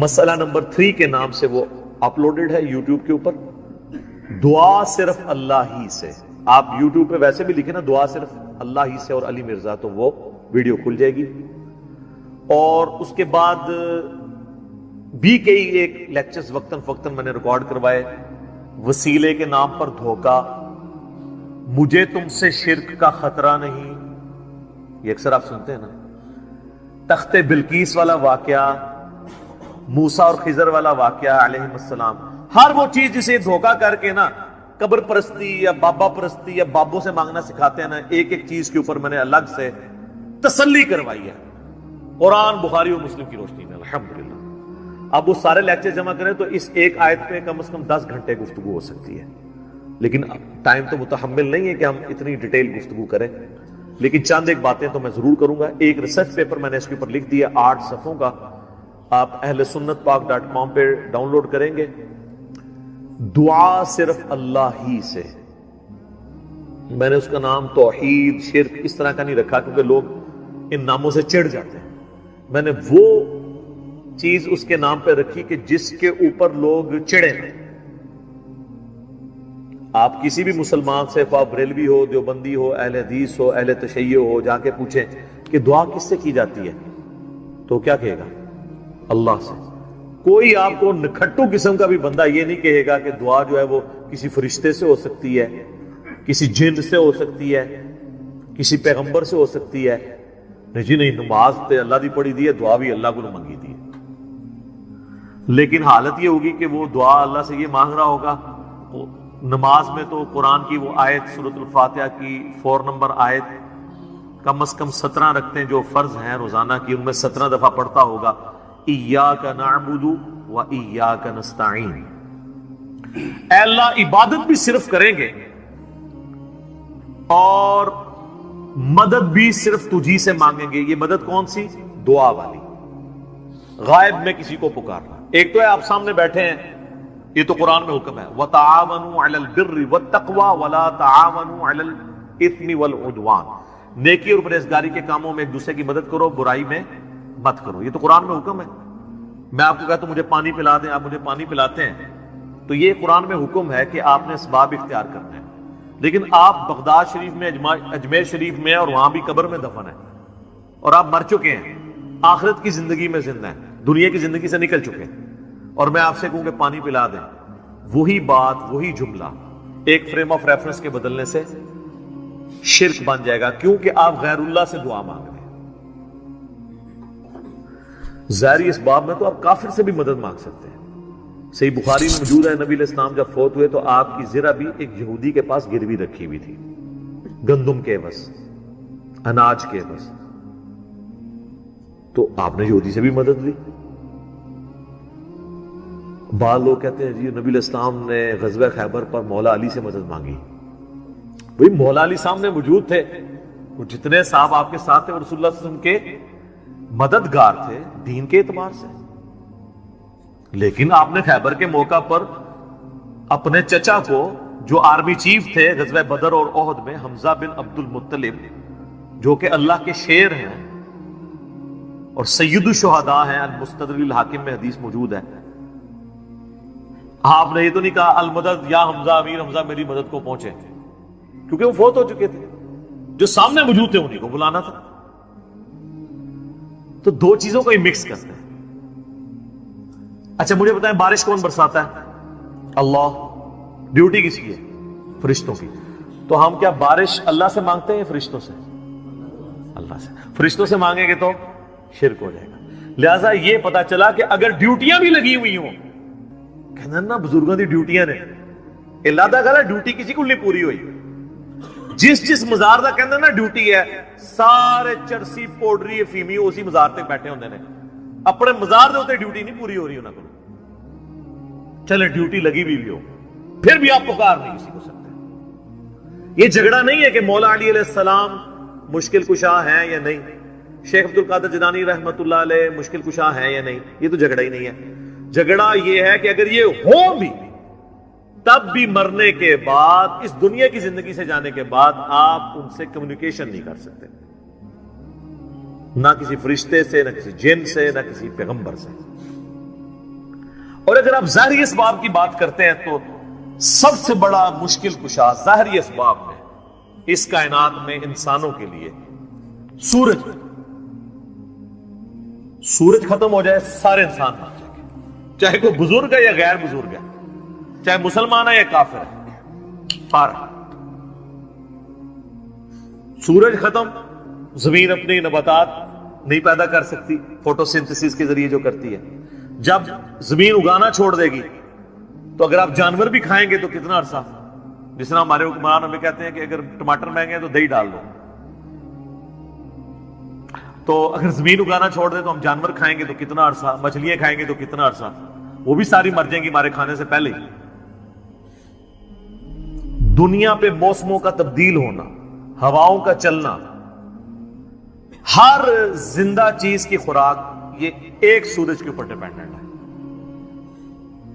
مسئلہ نمبر 3 کے نام سے وہ اپلوڈڈ ہے یوٹیوب کے اوپر، دعا صرف اللہ ہی سے۔ آپ یوٹیوب پہ ویسے بھی لکھیں نا دعا صرف اللہ ہی سے اور علی مرزا، تو وہ ویڈیو کھل جائے گی۔ اور اس کے بعد بھی کئی ایک لیکچرز وقتاً فوقتاً میں نے ریکارڈ کروائے، وسیلے کے نام پر دھوکہ، مجھے تم سے شرک کا خطرہ نہیں، یہ اکثر آپ سنتے ہیں نا، تخت بلقیس والا واقعہ، موسیٰ اور خضر والا واقعہ علیہ السلام، ہر وہ چیز جسے دھوکہ کر کے نا قبر پرستی یا بابا پرستی یا بابوں سے مانگنا سکھاتے ہیں نا، ایک ایک چیز کے اوپر میں نے الگ سے تسلی کروائی ہے قرآن، بخاری اور مسلم کی روشنی میں، الحمدللہ۔ اب وہ سارے لیکچر جمع کریں تو اس ایک آیت پہ کم از کم 10 گھنٹے گفتگو ہو سکتی ہے، لیکن ٹائم تو متحمل نہیں ہے کہ ہم اتنی ڈیٹیل گفتگو کریں، لیکن چند ایک باتیں تو میں ضرور کروں گا۔ ایک ریسرچ پیپر میں نے اس کے اوپر لکھ دیا 8 صفحوں کا، آپ اہل سنت پاک.com پہ ڈاؤن لوڈ کریں گے۔ دعا صرف اللہ ہی سے، میں نے اس کا نام توحید، شرک اس طرح کا نہیں رکھا کیونکہ لوگ ان ناموں سے چڑھ جاتے ہیں، میں نے وہ چیز اس کے نام پہ رکھی کہ جس کے اوپر لوگ چڑھے نا۔ آپ کسی بھی مسلمان سے، خواہ بریلوی ہو، دیوبندی ہو، اہل حدیث ہو، اہل تشیع ہو، جا کے پوچھیں کہ دعا کس سے کی جاتی ہے تو کیا کہے گا؟ اللہ سے۔ کوئی آپ کو نکھٹو قسم کا بھی بندہ یہ نہیں کہے گا کہ دعا جو ہے وہ کسی فرشتے سے ہو سکتی ہے، کسی جن سے ہو سکتی ہے، کسی پیغمبر سے ہو سکتی ہے۔ نہیں جی نہیں، نماز تے اللہ دی پڑھی دی ہے، دعا بھی اللہ کو منگی دی ہے، لیکن حالت یہ ہوگی کہ وہ دعا اللہ سے یہ مانگ رہا ہوگا۔ نماز میں تو قرآن کی وہ آیت سورۃ الفاتحہ کی 4 نمبر آیت کم از کم 17 رکھتے ہیں جو فرض ہیں روزانہ کی، ان میں 17 دفعہ پڑھتا ہوگا ایاک نعبد و ایاک نستعین، اے اللہ عبادت بھی صرف کریں گے اور مدد بھی صرف تجھی سے مانگیں گے۔ یہ مدد کون سی؟ دعا والی، غائب میں کسی کو پکارنا۔ ایک تو ہے آپ سامنے بیٹھے ہیں، یہ تو قرآن میں حکم ہے وَتَعَاوَنُوا عَلَى الْبِرِّ وَالتَّقْوَى وَلَا تَعَاوَنُوا عَلَى الْإِثْمِ وَالْعُدْوَانِ، نیکی اور پرہیزگاری کے کاموں میں ایک دوسرے کی مدد کرو، برائی میں مت کرو، یہ تو قرآن میں حکم ہے۔ میں آپ کو کہتا ہوں مجھے پانی پلا دیں، آپ مجھے پانی پلاتے ہیں، تو یہ قرآن میں حکم ہے کہ آپ نے اسباب اختیار کرنے ہیں، لیکن آپ بغداد شریف میں، اجمیر شریف میں، اور وہاں بھی قبر میں دفن ہیں، اور آپ مر چکے ہیں، آخرت کی زندگی میں زندہ ہیں، دنیا کی زندگی سے نکل چکے ہیں، اور میں آپ سے کہوں کہ پانی پلا دیں، وہی بات، وہی جملہ ایک فریم آف ریفرنس کے بدلنے سے شرک بن جائے گا، کیونکہ آپ غیر اللہ سے دعا مانگ رہے ہیں۔ ظاہری اسباب میں تو آپ کافر سے بھی مدد مانگ سکتے ہیں، صحیح بخاری میں موجود ہے، نبی علیہ السلام جب فوت ہوئے تو آپ کی زرہ بھی ایک یہودی کے پاس گروی رکھی ہوئی تھی، گندم کے عوض، اناج کے عوض، تو آپ نے یہودی سے بھی مدد لی۔ بعض لوگ کہتے ہیں جی نبی علیہ السلام نے غزوہ خیبر پر مولا علی سے مدد مانگی۔ بھئی مولا علی سامنے موجود تھے، وہ جتنے صاحب آپ کے ساتھ تھے وہ رسول اللہ صلی اللہ علیہ وسلم کے مددگار تھے دین کے اعتبار سے، لیکن آپ نے خیبر کے موقع پر اپنے چچا کو جو آرمی چیف تھے غزوہ بدر اور احد میں، حمزہ بن عبد المطلب، جو کہ اللہ کے شیر ہیں اور سید الشہداء ہیں، المستدرک الحاکم میں حدیث موجود ہے، آپ نے یہ تو نہیں کہا المدد یا حمزہ، امیر حمزہ میری مدد کو پہنچے، کیونکہ وہ فوت ہو چکے تھے، جو سامنے موجود تھے انہیں کو بلانا تھا۔ تو دو چیزوں کو ہی مکس کرتے ہیں۔ اچھا مجھے بتائیں بارش کون برساتا ہے؟ اللہ۔ ڈیوٹی کس کی ہے؟ فرشتوں کی۔ تو ہم کیا بارش اللہ سے مانگتے ہیں یا فرشتوں سے؟ اللہ سے۔ فرشتوں سے مانگیں گے تو شرک ہو جائے گا۔ لہذا یہ پتا چلا کہ اگر ڈیوٹیاں بھی لگی ہوئی ہوں، کہنا نا بزرگوں کی ڈیوٹیاں نے، اللہ دا کہا ڈیوٹی کسی کو نہیں پوری ہوئی، جس مزار دا کہنا نا ڈیوٹی ہے، سارے چرسی پوڈری افیمی اسی مزار تک بیٹھے ہوندے نے، اپنے مزار دے ہوتے ڈیوٹی نہیں پوری ہو رہی انہاں کو۔ چلے ڈیوٹی لگی بھی ہو پھر بھی آپ پکار نہیں کسی کو سکتے۔ یہ جھگڑا نہیں ہے کہ مولا علی علیہ السلام مشکل کشا ہیں یا نہیں، شیخ عبد القادر جیلانی رحمت اللہ علیہ مشکل کشا ہیں یا نہیں، یہ تو جھگڑا ہی نہیں ہے۔ جھگڑا یہ ہے کہ اگر یہ ہو بھی تب بھی مرنے کے بعد، اس دنیا کی زندگی سے جانے کے بعد آپ ان سے کمیونیکیشن نہیں کر سکتے، نہ کسی فرشتے سے، نہ کسی جن سے، نہ کسی پیغمبر سے۔ اور اگر آپ ظاہری اسباب کی بات کرتے ہیں تو سب سے بڑا مشکل کشا ظاہری اسباب میں اس کائنات میں انسانوں کے لیے سورج ختم ہو جائے، سارے انسان مر جائیں گے، چاہے کوئی بزرگ ہے یا غیر بزرگ ہے، چاہے مسلمان ہے یا کافر ہے، فارغ۔ سورج ختم، زمین اپنی نباتات نہیں پیدا کر سکتی فوٹو سنتھسس کے ذریعے جو کرتی ہے۔ جب زمین اگانا چھوڑ دے گی تو اگر آپ جانور بھی کھائیں گے تو کتنا عرصہ، جس طرح ہمارے حکمران ہمیں کہتے ہیں کہ اگر ٹماٹر مہنگے ہیں تو دہی ڈال دو، تو اگر زمین اگانا چھوڑ دے تو ہم جانور کھائیں گے تو کتنا عرصہ، مچھلیاں کھائیں گے تو کتنا عرصہ، وہ بھی ساری مر جائیں گی ہمارے کھانے سے پہلے ہی۔ دنیا پہ موسموں کا تبدیل ہونا، ہواؤں کا چلنا، ہر زندہ چیز کی خوراک یہ ایک سورج کے اوپر ڈیپینڈنٹ ہے۔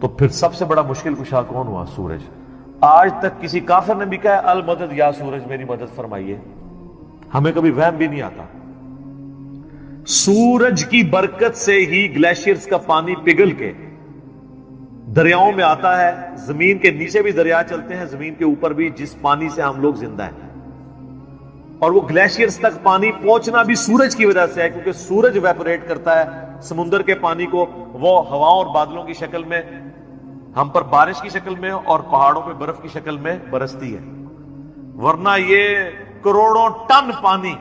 تو پھر سب سے بڑا مشکل کشا کون ہوا؟ سورج۔ آج تک کسی کافر نے بھی کہا ہے المدد یا سورج میری مدد فرمائیے، ہمیں کبھی وہم بھی نہیں آتا۔ سورج کی برکت سے ہی گلیشیئرز کا پانی پگھل کے دریاؤں میں آتا ہے، زمین کے نیچے بھی دریا چلتے ہیں، زمین کے اوپر بھی، جس پانی سے ہم لوگ زندہ ہیں۔ اور وہ گلیشیئرز تک پانی پہنچنا بھی سورج کی وجہ سے ہے، کیونکہ سورج ویپوریٹ کرتا ہے سمندر کے پانی کو، وہ ہواؤں اور بادلوں کی شکل میں ہم پر بارش کی شکل میں اور پہاڑوں پہ برف کی شکل میں برستی ہے۔ ورنہ یہ کروڑوں ٹن پانی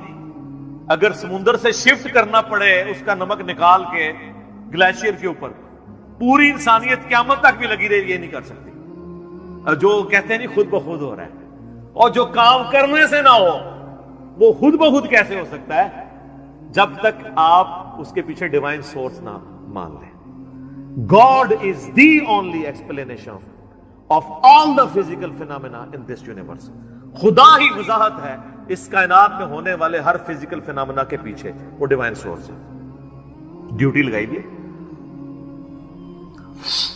اگر سمندر سے شفٹ کرنا پڑے، اس کا نمک نکال کے گلیشیئر کے اوپر، پوری انسانیت قیامت تک بھی لگی رہے، یہ نہیں کر سکتی۔ جو کہتے ہیں نہیں خود بخود ہو رہا ہے، اور جو کام کرنے سے نہ ہو وہ خود بخود کیسے ہو سکتا ہے؟ جب تک آپ اس کے پیچھے ڈیوائن سورس نہ مان لیں۔ God is the only explanation of all the physical phenomena in this universe۔ خدا ہی وضاحت ہے اس کائنات میں ہونے والے ہر فزیکل فینامنا کے پیچھے، وہ ڈیوائن سورس ہے۔ ڈیوٹی لگائی بھی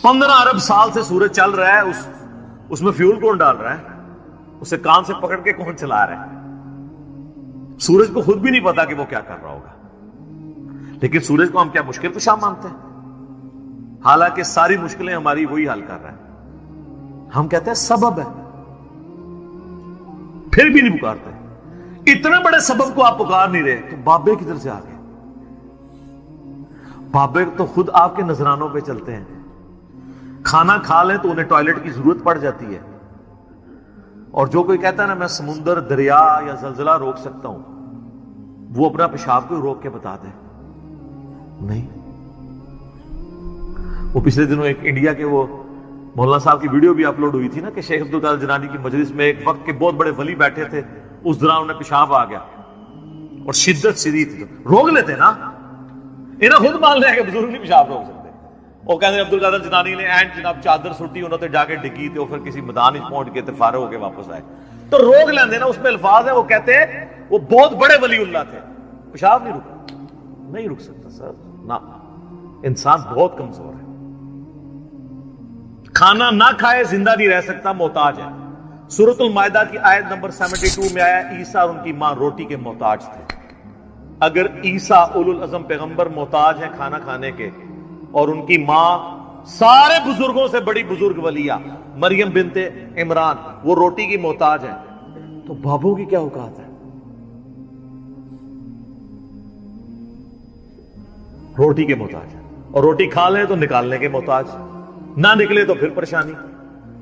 15 ارب سال سے سورج چل رہا ہے، اس میں فیول کون ڈال رہا ہے؟ اسے کان سے پکڑ کے کون چلا رہا ہے؟ سورج کو خود بھی نہیں پتا کہ وہ کیا کر رہا ہوگا، لیکن سورج کو ہم کیا مشکل کشا مانتے ہیں؟ حالانکہ ساری مشکلیں ہماری وہی حل کر رہا ہے۔ ہم کہتے ہیں سبب ہے، پھر بھی نہیں پکارتے۔ اتنے بڑے سبب کو آپ پکار نہیں رہے تو بابے کدھر سے آ گئے؟ بابے تو خود آپ کے نذرانوں پہ چلتے ہیں، کھانا کھا لیں تو انہیں ٹوائلٹ کی ضرورت پڑ جاتی ہے، اور جو کوئی کہتا ہے نا میں سمندر، دریا یا زلزلہ روک سکتا ہوں، وہ اپنا پیشاب کو روک کے بتا دے نہیں۔ وہ پچھلے دنوں ایک انڈیا کے وہ مولانا صاحب کی ویڈیو بھی اپلوڈ ہوئی تھی نا کہ شیخ عبد القادر جیلانی کی مجلس میں ایک وقت کے بہت بڑے ولی بیٹھے تھے، اس دوران انہیں پیشاب آ گیا اور شدت شدید تھی، روک لیتے نا، انہیں خود مان لیا کہ بزرگ نہیں پیشاب روک سکتے. وہ کہتے ہیں عبد القادر جیلانی نے اینڈ جناب چادر سٹی انہوں نے جا کے ڈگی تھی، پھر کسی میدان پہنچ کے فارغ ہو کے واپس آئے. تو روک لیندے نا، اس میں الفاظ ہیں، وہ کہتے ہیں وہ بہت بڑے ولی اللہ تھے، پیشاب نہیں رک سکتا سر، نہ، انسان بہت کمزور ہے، کھانا نہ کھائے زندہ نہیں رہ سکتا، محتاج ہے. سورۃ المائدہ کی آیت نمبر 72 میں آیا عیسیٰ اور ان کی ماں روٹی کے محتاج تھے. اگر عیسیٰ اولو العزم پیغمبر محتاج ہیں کھانا کھانے کے، اور ان کی ماں سارے بزرگوں سے بڑی بزرگ ولیہ مریم بنت عمران وہ روٹی کی محتاج ہیں، تو بابوں کی کیا اوقات ہے؟ روٹی کے محتاج ہے، اور روٹی کھا لیں تو نکالنے کے محتاج، نہ نکلے تو پھر پریشانی.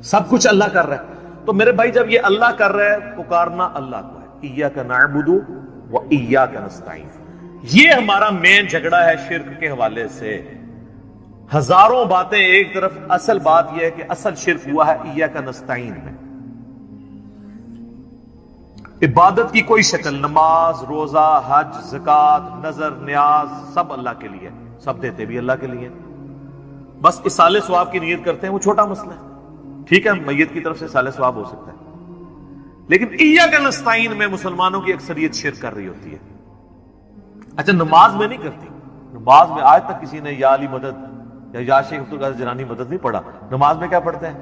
سب کچھ اللہ کر رہا ہے. تو میرے بھائی جب یہ اللہ کر رہا ہے، پکارنا اللہ کو ہے. ایاک نعبد و ایاک نستعین. یہ ہمارا مین جھگڑا ہے شرک کے حوالے سے. ہزاروں باتیں ایک طرف، اصل بات یہ ہے کہ اصل شرک ہوا ہے ایاک نستعین میں. عبادت کی کوئی شکل، نماز، روزہ، حج، زکات، نظر، نیاز، سب اللہ کے لیے، سب دیتے بھی اللہ کے لیے. بس اصالہ ثواب کی نیت کرتے ہیں، وہ چھوٹا مسئلہ ہے. ٹھیک ہے، میت کی طرف سے اصالہ ثواب ہو سکتا ہے، لیکن ایاک نستعین میں مسلمانوں کی اکثریت شرک کر رہی ہوتی ہے. اچھا، نماز میں نہیں کرتی. نماز میں آج تک کسی نے یا علی مدد یا شیخ عبد القادر جیلانی مدد نہیں پڑھا. نماز میں کیا پڑھتے ہیں؟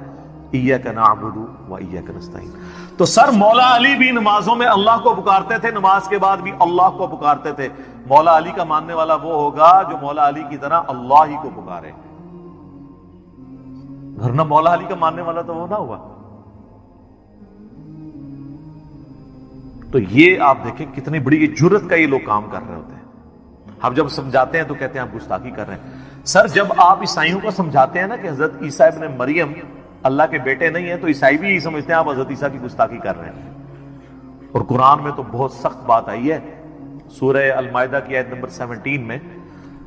ایاک نعبد و ایاک نستعین. تو سر مولا علی بھی نمازوں میں اللہ کو پکارتے تھے، نماز کے بعد بھی اللہ کو پکارتے تھے. مولا علی کا ماننے والا وہ ہوگا جو مولا علی کی طرح اللہ ہی کو پکارے، ورنہ مولا علی کا ماننے والا تو وہ نہ ہوا. تو یہ آپ دیکھیں کتنی بڑی جرت کا یہ لوگ کام کر رہے ہوتے ہیں. ہم جب سمجھاتے ہیں تو کہتے ہیں آپ گستاخی کر رہے ہیں. سر جب آپ عیسائیوں کو سمجھاتے ہیں نا کہ حضرت عیسیٰ ابن مریم اللہ کے بیٹے نہیں ہیں، تو عیسائی بھی یہی سمجھتے ہیں آپ حضرت عیسیٰ کی گستاخی کر رہے ہیں. اور قرآن میں تو بہت سخت بات آئی ہے. سورہ المائدہ کی آیت نمبر 17 میں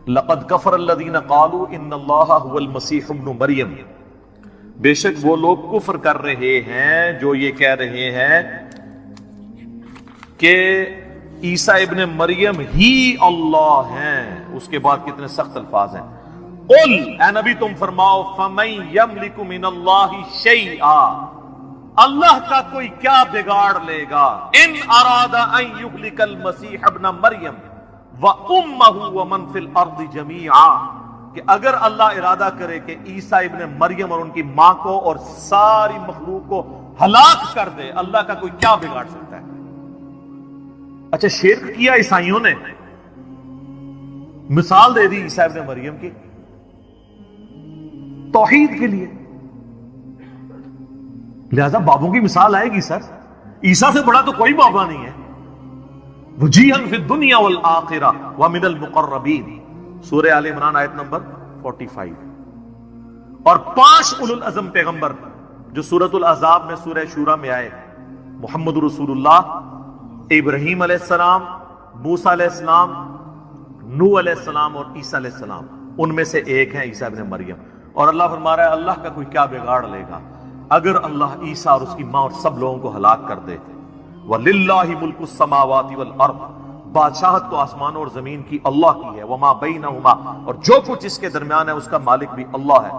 لقد کفر الذین قالوا ان اللہ هو المسیح ابن مریم. بے شک وہ لوگ کفر کر رہے ہیں جو یہ کہہ رہے ہیں کہ عیسیٰ ابن مریم ہی اللہ ہیں. اس کے بعد کتنے سخت الفاظ ہیں. قل، اے نبی تم فرماؤ، فمن یملک من اللہ شیئا، اللہ کا کوئی کیا بگاڑ لے گا، ان اراد ان یہلک المسیح ابن مریم وامہ ومن فی الارض جمیعا، کہ اگر اللہ ارادہ کرے کہ عیسیٰ ابن مریم اور ان کی ماں کو اور ساری مخلوق کو ہلاک کر دے، اللہ کا کوئی کیا بگاڑ سکتا ہے؟ اچھا، شرک کیا عیسائیوں نے، مثال دے دی عیسیٰ ابن مریم کی توحید کے لیے، لہذا بابوں کی مثال آئے گی. سر عیسیٰ سے بڑا تو کوئی بابا نہیں ہے. وجیہا فی الدنیا والآخرہ ومن المقربین، سورہ آل عمران آیت نمبر 45. اور 5 اولو العزم پیغمبر جو سورۃ الاحزاب میں سورہ شورى میں آئے، محمد رسول اللہ، ابراہیم علیہ السلام، موسیٰ علیہ السلام، نوح علیہ السلام اور عیسیٰ علیہ السلام، ان میں سے ایک ہے عیسیٰ ابن مریم. اور اللہ فرما رہا ہے اللہ کا کوئی کیا بگاڑ لے گا اگر اللہ عیسیٰ اور اس کی ماں اور سب لوگوں کو ہلاک کر دے. وَلِلَّهِ مُلْكُ السَّمَاوَاتِ وَالْأَرْضِ، بادشاہت تو آسمان اور زمین کی اللہ کی ہے. وَمَا بَيْنَهُمَا، اور جو کچھ اس کے درمیان ہے اس کا مالک بھی اللہ ہے.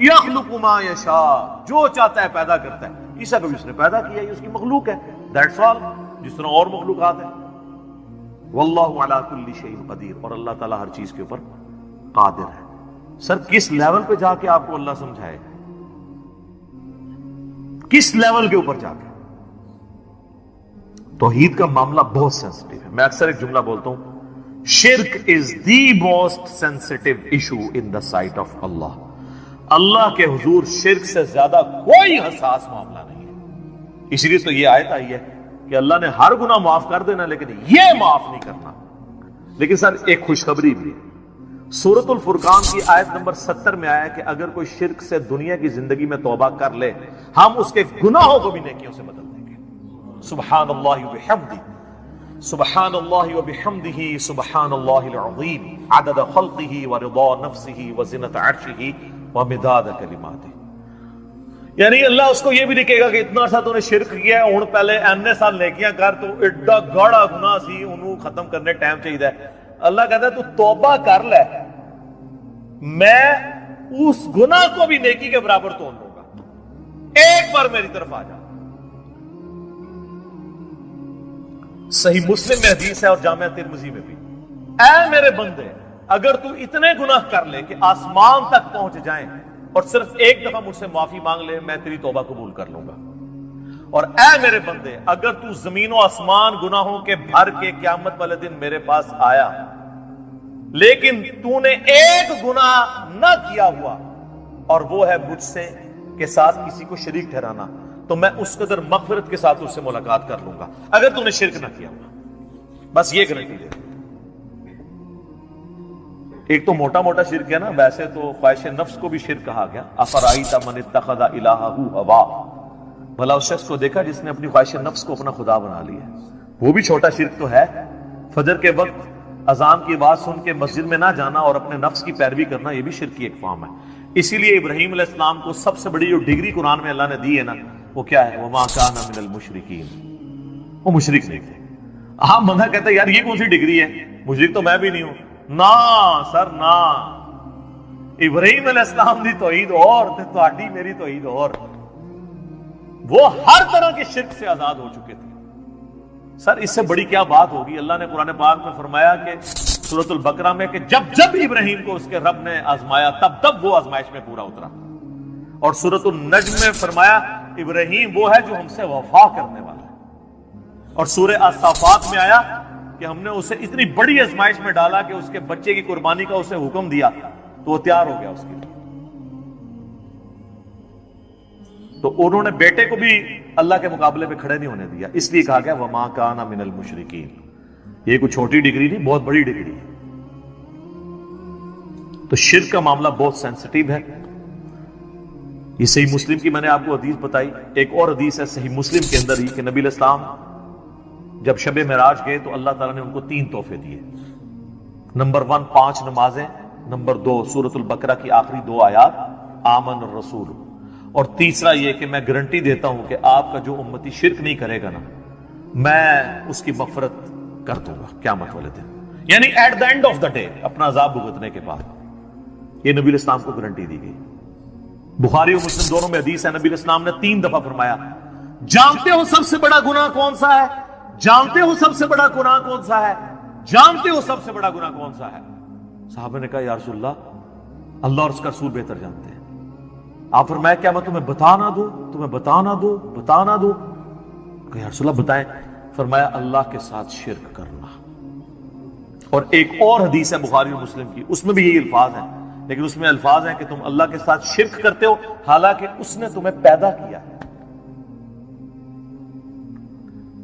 يَخْلُقُ مَا يَشَاءُ، جو چاہتا ہے پیدا کرتا ہے. عیسیٰ کو بھی اس نے پیدا کیا، یہ اس کی مخلوق ہے. That's all، جس طرح اور مخلوقات ہیں. وَاللَّهُ عَلَى كُلِّ شَيْءٍ قَدِيرٌ، اور اللہ تعالیٰ ہر چیز کے اوپر قادر ہے. سر کس لیول پہ جا کے آپ کو اللہ سمجھائے، کس لیول کے اوپر جا کے؟ توحید کا معاملہ بہت سینسٹیو ہے. میں اکثر ایک جملہ بولتا ہوں، شرک is the most sensitive issue in the sight of Allah. اللہ کے حضور شرک سے زیادہ کوئی حساس معاملہ نہیں ہے. اس لیے تو یہ آیت آئی ہے کہ اللہ نے ہر گناہ معاف کر دینا لیکن یہ معاف نہیں کرنا. لیکن سر ایک خوشخبری بھی ہے. سورۃ الفرقان کی آیت نمبر 70 میں آیا کہ اگر کوئی شرک سے دنیا کی زندگی میں توبہ کر لے، ہم اس کے گناہوں کو بھی نیکیوں سے بدل دیں گے. سبحان اللہ وبحمدہ، سبحان اللہ وبحمدہ، سبحان اللہ العظیم، عدد خلقہ ورضا نفسہ وزنۃ عرشہ ومداد کلماتی. یعنی اللہ اس کو یہ بھی لکھے گا کہ اتنا سا تو نے شرک کیا ہے، ہن پہلے اینے سال نیکیاں کر، تو ایڈا گاڑا گناہ سی، انہوں ختم کرنے ٹائم چاہیے. اللہ کہتا ہے تو توبہ کر لے، میں اس گناہ کو بھی نیکی کے برابر تول لوں گا، ایک بار میری طرف آ جا. صحیح مسلم میں حدیث ہے اور جامعہ ترمذی میں بھی، اے میرے بندے اگر تو اتنے گناہ کر لے کہ آسمان تک پہنچ جائیں اور صرف ایک دفعہ مجھ سے معافی مانگ لے، میں تیری توبہ قبول کر لوں گا. اور اے میرے بندے اگر تو زمین و آسمان گناہوں کے بھر کے قیامت والے دن میرے پاس آیا لیکن تو نے ایک گناہ نہ کیا ہوا اور وہ ہے مجھ سے کے ساتھ کسی کو شریک ٹھہرانا، تو میں اس قدر مغفرت کے ساتھ اس سے ملاقات کر لوں گا اگر تو نے شرک نہ کیا ہوا. بس یہ گارنٹی دے. ایک تو موٹا موٹا شرک ہے نا، ویسے تو خواہش نفس کو بھی شرک کہا گیا. افرائیت من اتخذ الہہ ہوا، بھلا اس شخص کو دیکھا جس نے اپنی خواہش نفس کو اپنا خدا بنا لیا. وہ بھی چھوٹا شرک تو ہے. فجر کے وقت اذان کی آواز سن کے مسجد میں نہ جانا اور اپنے نفس کی پیروی کرنا، یہ بھی شرک کی ایک فارم ہے. اسی لیے ابراہیم علیہ السلام کو سب سے بڑی جو ڈگری قرآن میں اللہ نے دی ہے نا، وہ کیا ہے؟ وما کان من المشرکین. وہ مشرک نہیں تھے. آپ بندہ کہتا ہے یار یہ کون سی ڈگری ہے، مشرک تو میں بھی نہیں ہوں. نا سر نا، ابراہیم علیہ السلام دی توحید اور تے تہاڈی میری توحید اور. وہ ہر طرح کے شرک سے آزاد ہو چکے تھے. سر اس سے بڑی کیا بات ہوگی؟ اللہ نے قرآن پاک میں فرمایا کہ سورۃ البقرہ میں کہ جب جب ابراہیم کو اس کے رب نے آزمایا تب تب وہ آزمائش میں پورا اترا. اور سورۃ النجم میں فرمایا ابراہیم وہ ہے جو ہم سے وفا کرنے والا ہے. اور سورہ الصافات میں آیا کہ ہم نے اسے اتنی بڑی آزمائش میں ڈالا کہ اس کے بچے کی قربانی کا اسے حکم دیا تو وہ تیار ہو گیا اس کے لیے. تو انہوں نے بیٹے کو بھی اللہ کے مقابلے پہ کھڑے نہیں ہونے دیا، اس لیے کہا گیا وما کان من المشرکین. یہ کوئی چھوٹی ڈگری نہیں، بہت بڑی ڈگری ہے. تو شرک کا معاملہ بہت سینسٹیو ہے. یہ صحیح مسلم کی میں نے آپ کو حدیث بتائی. ایک اور حدیث ہے صحیح مسلم کے اندر ہی کہ نبی علیہ السلام جب شب معراج گئے تو اللہ تعالیٰ نے ان کو 3 تحفے دیے. نمبر 1 5 نمازیں، نمبر 2 سورۃ البقرہ کی آخری 2 آیات آمن الرسول، اور تیسرا یہ کہ میں گارنٹی دیتا ہوں کہ آپ کا جو امتی شرک نہیں کرے گا نا، میں اس کی مغفرت کر دوں گا قیامت والے دن. یعنی at the end of the day, اپنا عذاب بھگتنے کے بعد. یہ نبی علیہ السلام کو گارنٹی دی گئی. بخاری اور مسلم دونوں میں حدیث ہے، نبی علیہ السلام نے 3 دفعہ فرمایا جانتے ہو سب سے بڑا گناہ کون سا ہے؟ جانتے ہو سب سے بڑا گناہ کون سا ہے؟ جانتے ہو سب سے بڑا گناہ کون سا ہے؟ صحابہ نے کہا یا رسول اللہ اور اس کا رسول بہتر جانتے ہیں. آپ فرمایا کیا میں تمہیں بتا نہ دوں؟ تمہیں بتا نہ دوں؟ بتا نہ دوں؟ کہ یا رسول اللہ بتائیں. فرمایا اللہ کے ساتھ شرک کرنا. اور ایک اور حدیث ہے بخاری اور مسلم کی، اس میں بھی یہی الفاظ ہیں، لیکن اس میں الفاظ ہیں کہ تم اللہ کے ساتھ شرک کرتے ہو حالانکہ اس نے تمہیں پیدا کیا ہے.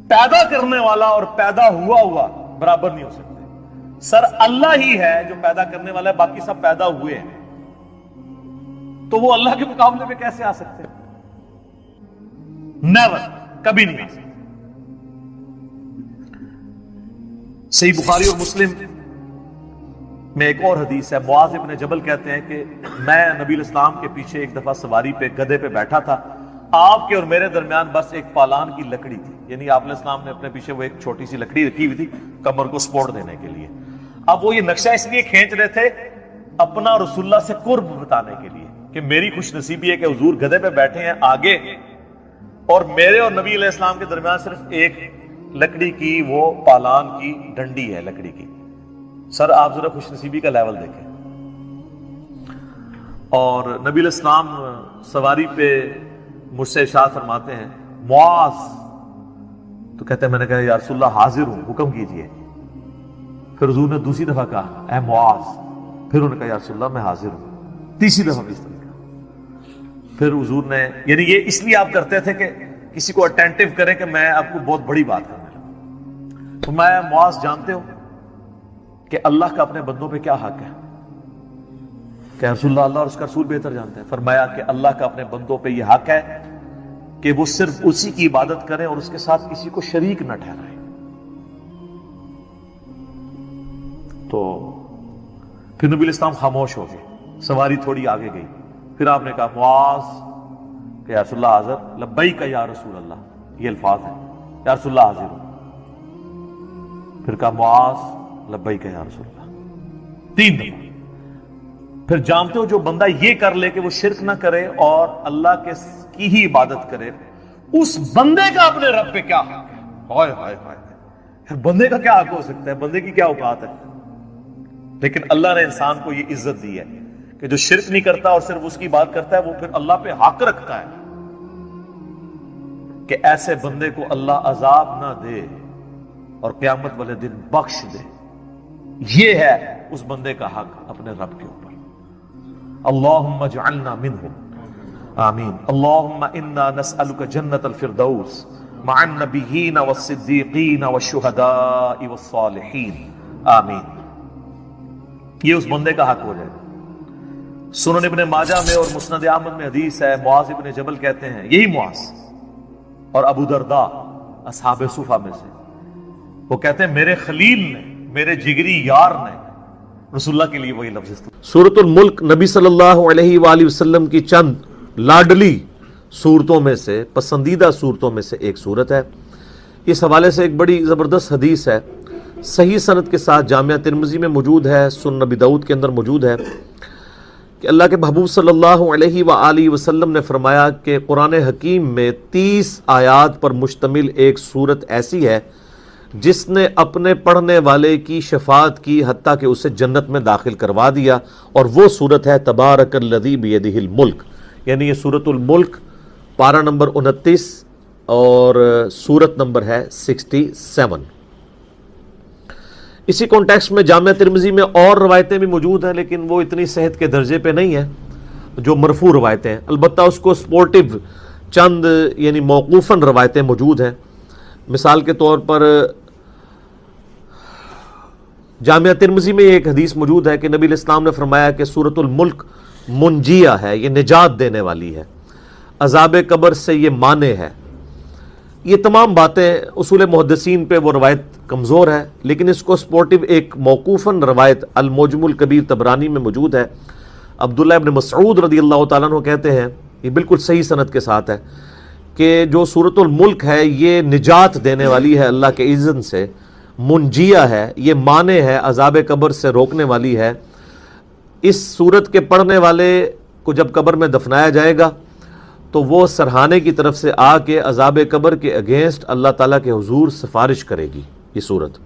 پیدا کرنے والا اور پیدا ہوا برابر نہیں ہو سکتے. سر اللہ ہی ہے جو پیدا کرنے والا ہے، باقی سب پیدا ہوئے ہیں، تو وہ اللہ کے مقابلے میں کیسے آ سکتے ہیں؟ نیور، کبھی نہیں آ سکتے. صحیح بخاری اور مسلم میں ایک اور حدیث ہے، معاذ ابن جبل کہتے ہیں کہ میں نبی علیہ السلام کے پیچھے ایک دفعہ سواری پہ گدھے پہ بیٹھا تھا. آپ کے اور میرے درمیان بس ایک پالان کی لکڑی تھی، یعنی آپ علیہ السلام نے اپنے پیچھے وہ ایک چھوٹی سی لکڑی رکھی ہوئی تھی کمر کو سپورٹ دینے کے لیے. اب وہ یہ نقشہ اس لیے کھینچ رہے تھے اپنا رسول اللہ سے قرب بتانے کے لیے کہ میری خوش نصیبی ہے کہ حضور گدھے پہ بیٹھے ہیں آگے اور میرے اور نبی علیہ السلام کے درمیان صرف ایک لکڑی کی وہ پالان کی ڈنڈی ہے لکڑی کی. سر آپ ذرا خوش نصیبی کا لیول دیکھیں. اور نبی علیہ السلام سواری پہ مجھ سے ارشاد فرماتے ہیں معاذ، تو کہتے ہیں میں نے کہا یا رسول اللہ حاضر ہوں، حکم کیجئے. پھر حضور نے دوسری دفعہ کہا اے معاذ، پھر انہوں نے کہا یا رسول اللہ میں حاضر ہوں، تیسری دفعہ بھی اس طرح کہا. پھر حضور نے، یعنی یہ اس لیے آپ کرتے تھے کہ کسی کو اٹینٹیو کریں کہ میں آپ کو بہت بڑی بات کرنے لگا. تو میں معاذ جانتے ہو کہ اللہ کا اپنے بندوں پہ کیا حق ہے؟ کہ رسول اللہ اور اس کا رسول بہتر جانتے ہیں. فرمایا کہ اللہ کا اپنے بندوں پہ یہ حق ہے کہ وہ صرف اسی کی عبادت کریں اور اس کے ساتھ کسی کو شریک نہ ٹھہرائیں. تو پھر نبی علیہ السلام خاموش ہو گئے. سواری تھوڑی آگے گئی. پھر آپ نے کہا معاذ کہ یا رسول اللہ حاضر، لبیک یا رسول اللہ، یہ الفاظ ہیں، یا رسول اللہ حاضر ہوں۔ پھر کہا معاذ لبیک یا رسول اللہ، 3 دفعہ۔ پھر جانتے ہو جو بندہ یہ کر لے کہ وہ شرک نہ کرے اور اللہ کی ہی عبادت کرے، اس بندے کا اپنے رب پہ کیا حق ہے؟ ہائے ہائے ہائے، بندے کا کیا حق ہو سکتا ہے؟ بندے کی کیا اوقات ہے؟ لیکن اللہ نے انسان کو یہ عزت دی ہے کہ جو شرک نہیں کرتا اور صرف اس کی بات کرتا ہے، وہ پھر اللہ پہ حق رکھتا ہے کہ ایسے بندے کو اللہ عذاب نہ دے اور قیامت والے دن بخش دے۔ یہ ہے اس بندے کا حق اپنے رب کے اوپر۔ اللہم اجعلنا منہم، آمین۔ اللہم انا نسألک جنت الفردوس مع النبیین والصدیقین والشہداء والصالحین، آمین۔ یہ اس بندے کا حق ہو جائے۔ سنن ابن ماجہ میں اور مسند احمد میں حدیث ہے، معاذ ابن جبل کہتے ہیں، یہی معاذ اور ابو درداء اصحاب صفہ میں سے، وہ کہتے ہیں میرے خلیل نے، میرے جگری یار نے رسول اللہ کے لیے وہی لفظ استعمال۔ سورۃ الملک نبی صلی اللہ علیہ وآلہ وسلم کی چند لاڈلی صورتوں میں سے، پسندیدہ صورتوں میں سے ایک صورت ہے۔ اس حوالے سے ایک بڑی زبردست حدیث ہے، صحیح سند کے ساتھ، جامعہ ترمذی میں موجود ہے، سنن نبی داؤد کے اندر موجود ہے، کہ اللہ کے محبوب صلی اللہ علیہ وآلہ وسلم نے فرمایا کہ قرآن حکیم میں 30 آیات پر مشتمل ایک صورت ایسی ہے جس نے اپنے پڑھنے والے کی شفاعت کی، حتیٰ کہ اسے جنت میں داخل کروا دیا، اور وہ صورت ہے تبارک الذی بیدہ الملک، یعنی یہ سورۃ الملک پارہ نمبر 29 اور سورت نمبر ہے 67۔ اسی کانٹیکسٹ میں جامعہ ترمذی میں اور روایتیں بھی موجود ہیں، لیکن وہ اتنی صحت کے درجے پہ نہیں ہیں جو مرفوع روایتیں ہیں، البتہ اس کو سپورٹیو چند یعنی موقوفاً روایتیں موجود ہیں۔ مثال کے طور پر جامعہ ترمذی میں ایک حدیث موجود ہے کہ نبی علیہ السلام نے فرمایا کہ سورۃ الملک منجیہ ہے، یہ نجات دینے والی ہے، عذاب قبر سے یہ مانع ہے۔ یہ تمام باتیں اصول محدثین پہ وہ روایت کمزور ہے، لیکن اس کو سپورٹیو ایک موقوفاً روایت المعجم الکبیر طبرانی میں موجود ہے۔ عبداللہ ابن مسعود رضی اللہ تعالیٰ عنہ کہتے ہیں، یہ بالکل صحیح سند کے ساتھ ہے، کہ جو سورۃ الملک ہے یہ نجات دینے والی ہے اللہ کے اذن سے، منجیہ ہے، یہ مانع ہے، عذاب قبر سے روکنے والی ہے۔ اس سورت کے پڑھنے والے کو جب قبر میں دفنایا جائے گا تو وہ سرہانے کی طرف سے آ کے عذاب قبر کے اگینسٹ اللہ تعالیٰ کے حضور سفارش کرے گی یہ صورت،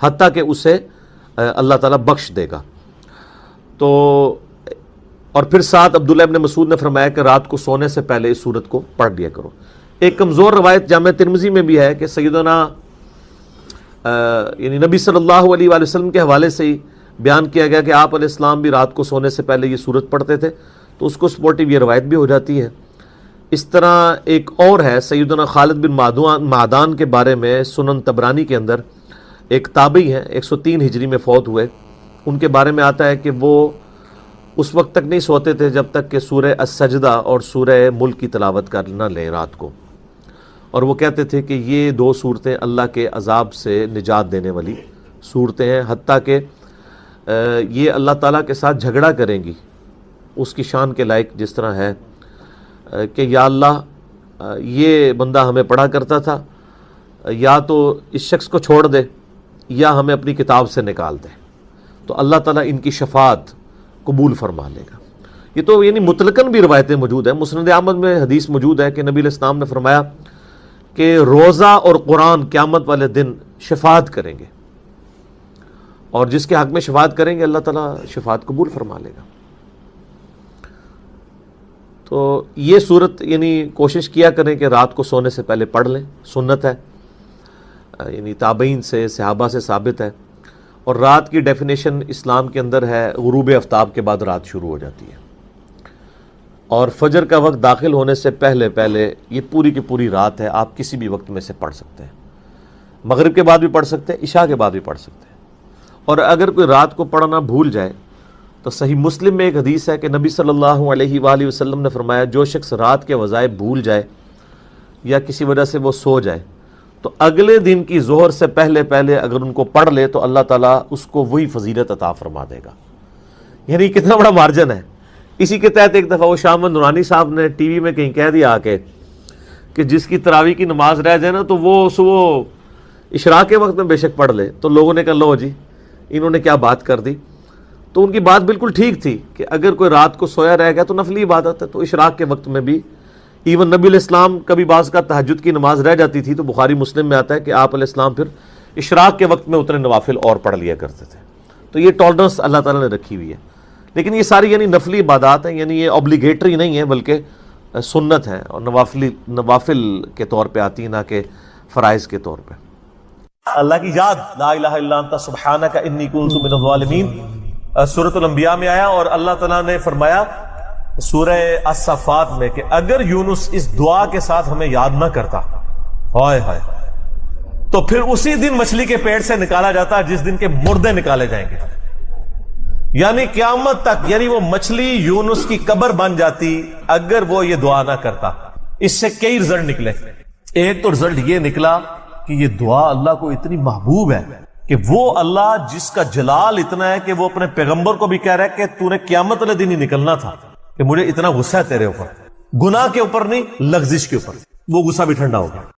حتیٰ کہ اسے اللہ تعالیٰ بخش دے گا۔ تو اور پھر ساتھ عبداللہ ابن مسعود نے فرمایا کہ رات کو سونے سے پہلے اس صورت کو پڑھ لیا کرو۔ ایک کمزور روایت جامعہ ترمذی میں بھی ہے کہ سیدنا یعنی نبی صلی اللہ علیہ وآلہ وسلم کے حوالے سے ہی بیان کیا گیا کہ آپ علیہ السلام بھی رات کو سونے سے پہلے یہ صورت پڑھتے تھے، تو اس کو سپورٹیو یہ روایت بھی ہو جاتی ہے۔ اس طرح ایک اور ہے سیدنا خالد بن معدان کے بارے میں، سنن طبرانی کے اندر ایک تابعی ہیں، 103 ہجری میں فوت ہوئے، ان کے بارے میں آتا ہے کہ وہ اس وقت تک نہیں سوتے تھے جب تک کہ سورہ السجدہ اور سورہ ملک کی تلاوت کر نہ لیں رات کو، اور وہ کہتے تھے کہ یہ 2 صورتیں اللہ کے عذاب سے نجات دینے والی صورتیں ہیں، حتیٰ کہ یہ اللہ تعالیٰ کے ساتھ جھگڑا کریں گی اس کی شان کے لائق، جس طرح ہے کہ یا اللہ یہ بندہ ہمیں پڑھا کرتا تھا، یا تو اس شخص کو چھوڑ دے یا ہمیں اپنی کتاب سے نکال دے، تو اللہ تعالیٰ ان کی شفاعت قبول فرما لے گا۔ یہ تو یعنی مطلقاً بھی روایتیں موجود ہیں۔ مسند احمد میں حدیث موجود ہے کہ نبی علیہ السلام نے فرمایا کہ روزہ اور قرآن قیامت والے دن شفاعت کریں گے، اور جس کے حق میں شفاعت کریں گے اللہ تعالیٰ شفاعت قبول فرما لے گا۔ تو یہ صورت یعنی کوشش کیا کریں کہ رات کو سونے سے پہلے پڑھ لیں، سنت ہے، یعنی تابعین سے، صحابہ سے ثابت ہے۔ اور رات کی ڈیفینیشن اسلام کے اندر ہے غروب آفتاب کے بعد رات شروع ہو جاتی ہے، اور فجر کا وقت داخل ہونے سے پہلے یہ پوری کی پوری رات ہے، آپ کسی بھی وقت میں سے پڑھ سکتے ہیں، مغرب کے بعد بھی پڑھ سکتے ہیں، عشاء کے بعد بھی پڑھ سکتے ہیں۔ اور اگر کوئی رات کو پڑھنا بھول جائے تو صحیح مسلم میں ایک حدیث ہے کہ نبی صلی اللہ علیہ وآلہ وسلم نے فرمایا جو شخص رات کے وظائف بھول جائے یا کسی وجہ سے وہ سو جائے تو اگلے دن کی ظہر سے پہلے اگر ان کو پڑھ لے تو اللہ تعالیٰ اس کو وہی فضیلت عطا فرما دے گا۔ یعنی کتنا بڑا مارجن ہے اسی کے تحت ایک دفعہ وہ شاہ احمد نورانی صاحب نے ٹی وی میں کہیں کہہ دیا کہ جس کی تراویح کی نماز رہ جائے نا تو وہ صبح اشراق کے وقت میں بے شک پڑھ لے. تو لوگوں نے کہا لو جی انہوں نے کیا بات کر دی. تو ان کی بات بالکل ٹھیک تھی کہ اگر کوئی رات کو سویا رہ گیا تو نفلی عبادت ہے. تو اشراق کے وقت میں بھی ایون نبی علیہ السلام کبھی بعض کا تہجد کی نماز رہ جاتی تھی تو بخاری مسلم میں آتا ہے کہ آپ علیہ السلام پھر اشراق کے وقت میں اتنے نوافل اور پڑھ لیا کرتے تھے. تو یہ ٹالرنس اللہ تعالیٰ نے رکھی ہوئی ہے. لیکن یہ ساری یعنی نفلی عبادات ہیں, یعنی یہ اوبلیگیٹری نہیں ہے بلکہ سنت ہے اور نوافل کے طور پہ آتی ہیں نہ کہ فرائض کے طور پہ. اللہ کی یاد لا الہ الا انت سبحانک انی کنت من الظالمین سورۃ الانبیاء میں آیا, اور اللہ تعالیٰ نے فرمایا سورہ الصفات میں کہ اگر یونس اس دعا کے ساتھ ہمیں یاد نہ کرتا ہائے ہائے تو پھر اسی دن مچھلی کے پیٹ سے نکالا جاتا جس دن کے مردے نکالے جائیں گے. یعنی قیامت تک یعنی وہ مچھلی یونس کی قبر بن جاتی اگر وہ یہ دعا نہ کرتا. اس سے کئی رزلٹ نکلے. ایک تو رزلٹ یہ نکلا کہ یہ دعا اللہ کو اتنی محبوب ہے کہ وہ اللہ جس کا جلال اتنا ہے کہ وہ اپنے پیغمبر کو بھی کہہ رہا ہے کہ تو نے قیامت والے دن ہی نکلنا تھا, کہ مجھے اتنا غصہ ہے تیرے اوپر, گناہ کے اوپر نہیں لغزش کے اوپر, وہ غصہ بھی ٹھنڈا ہو گیا.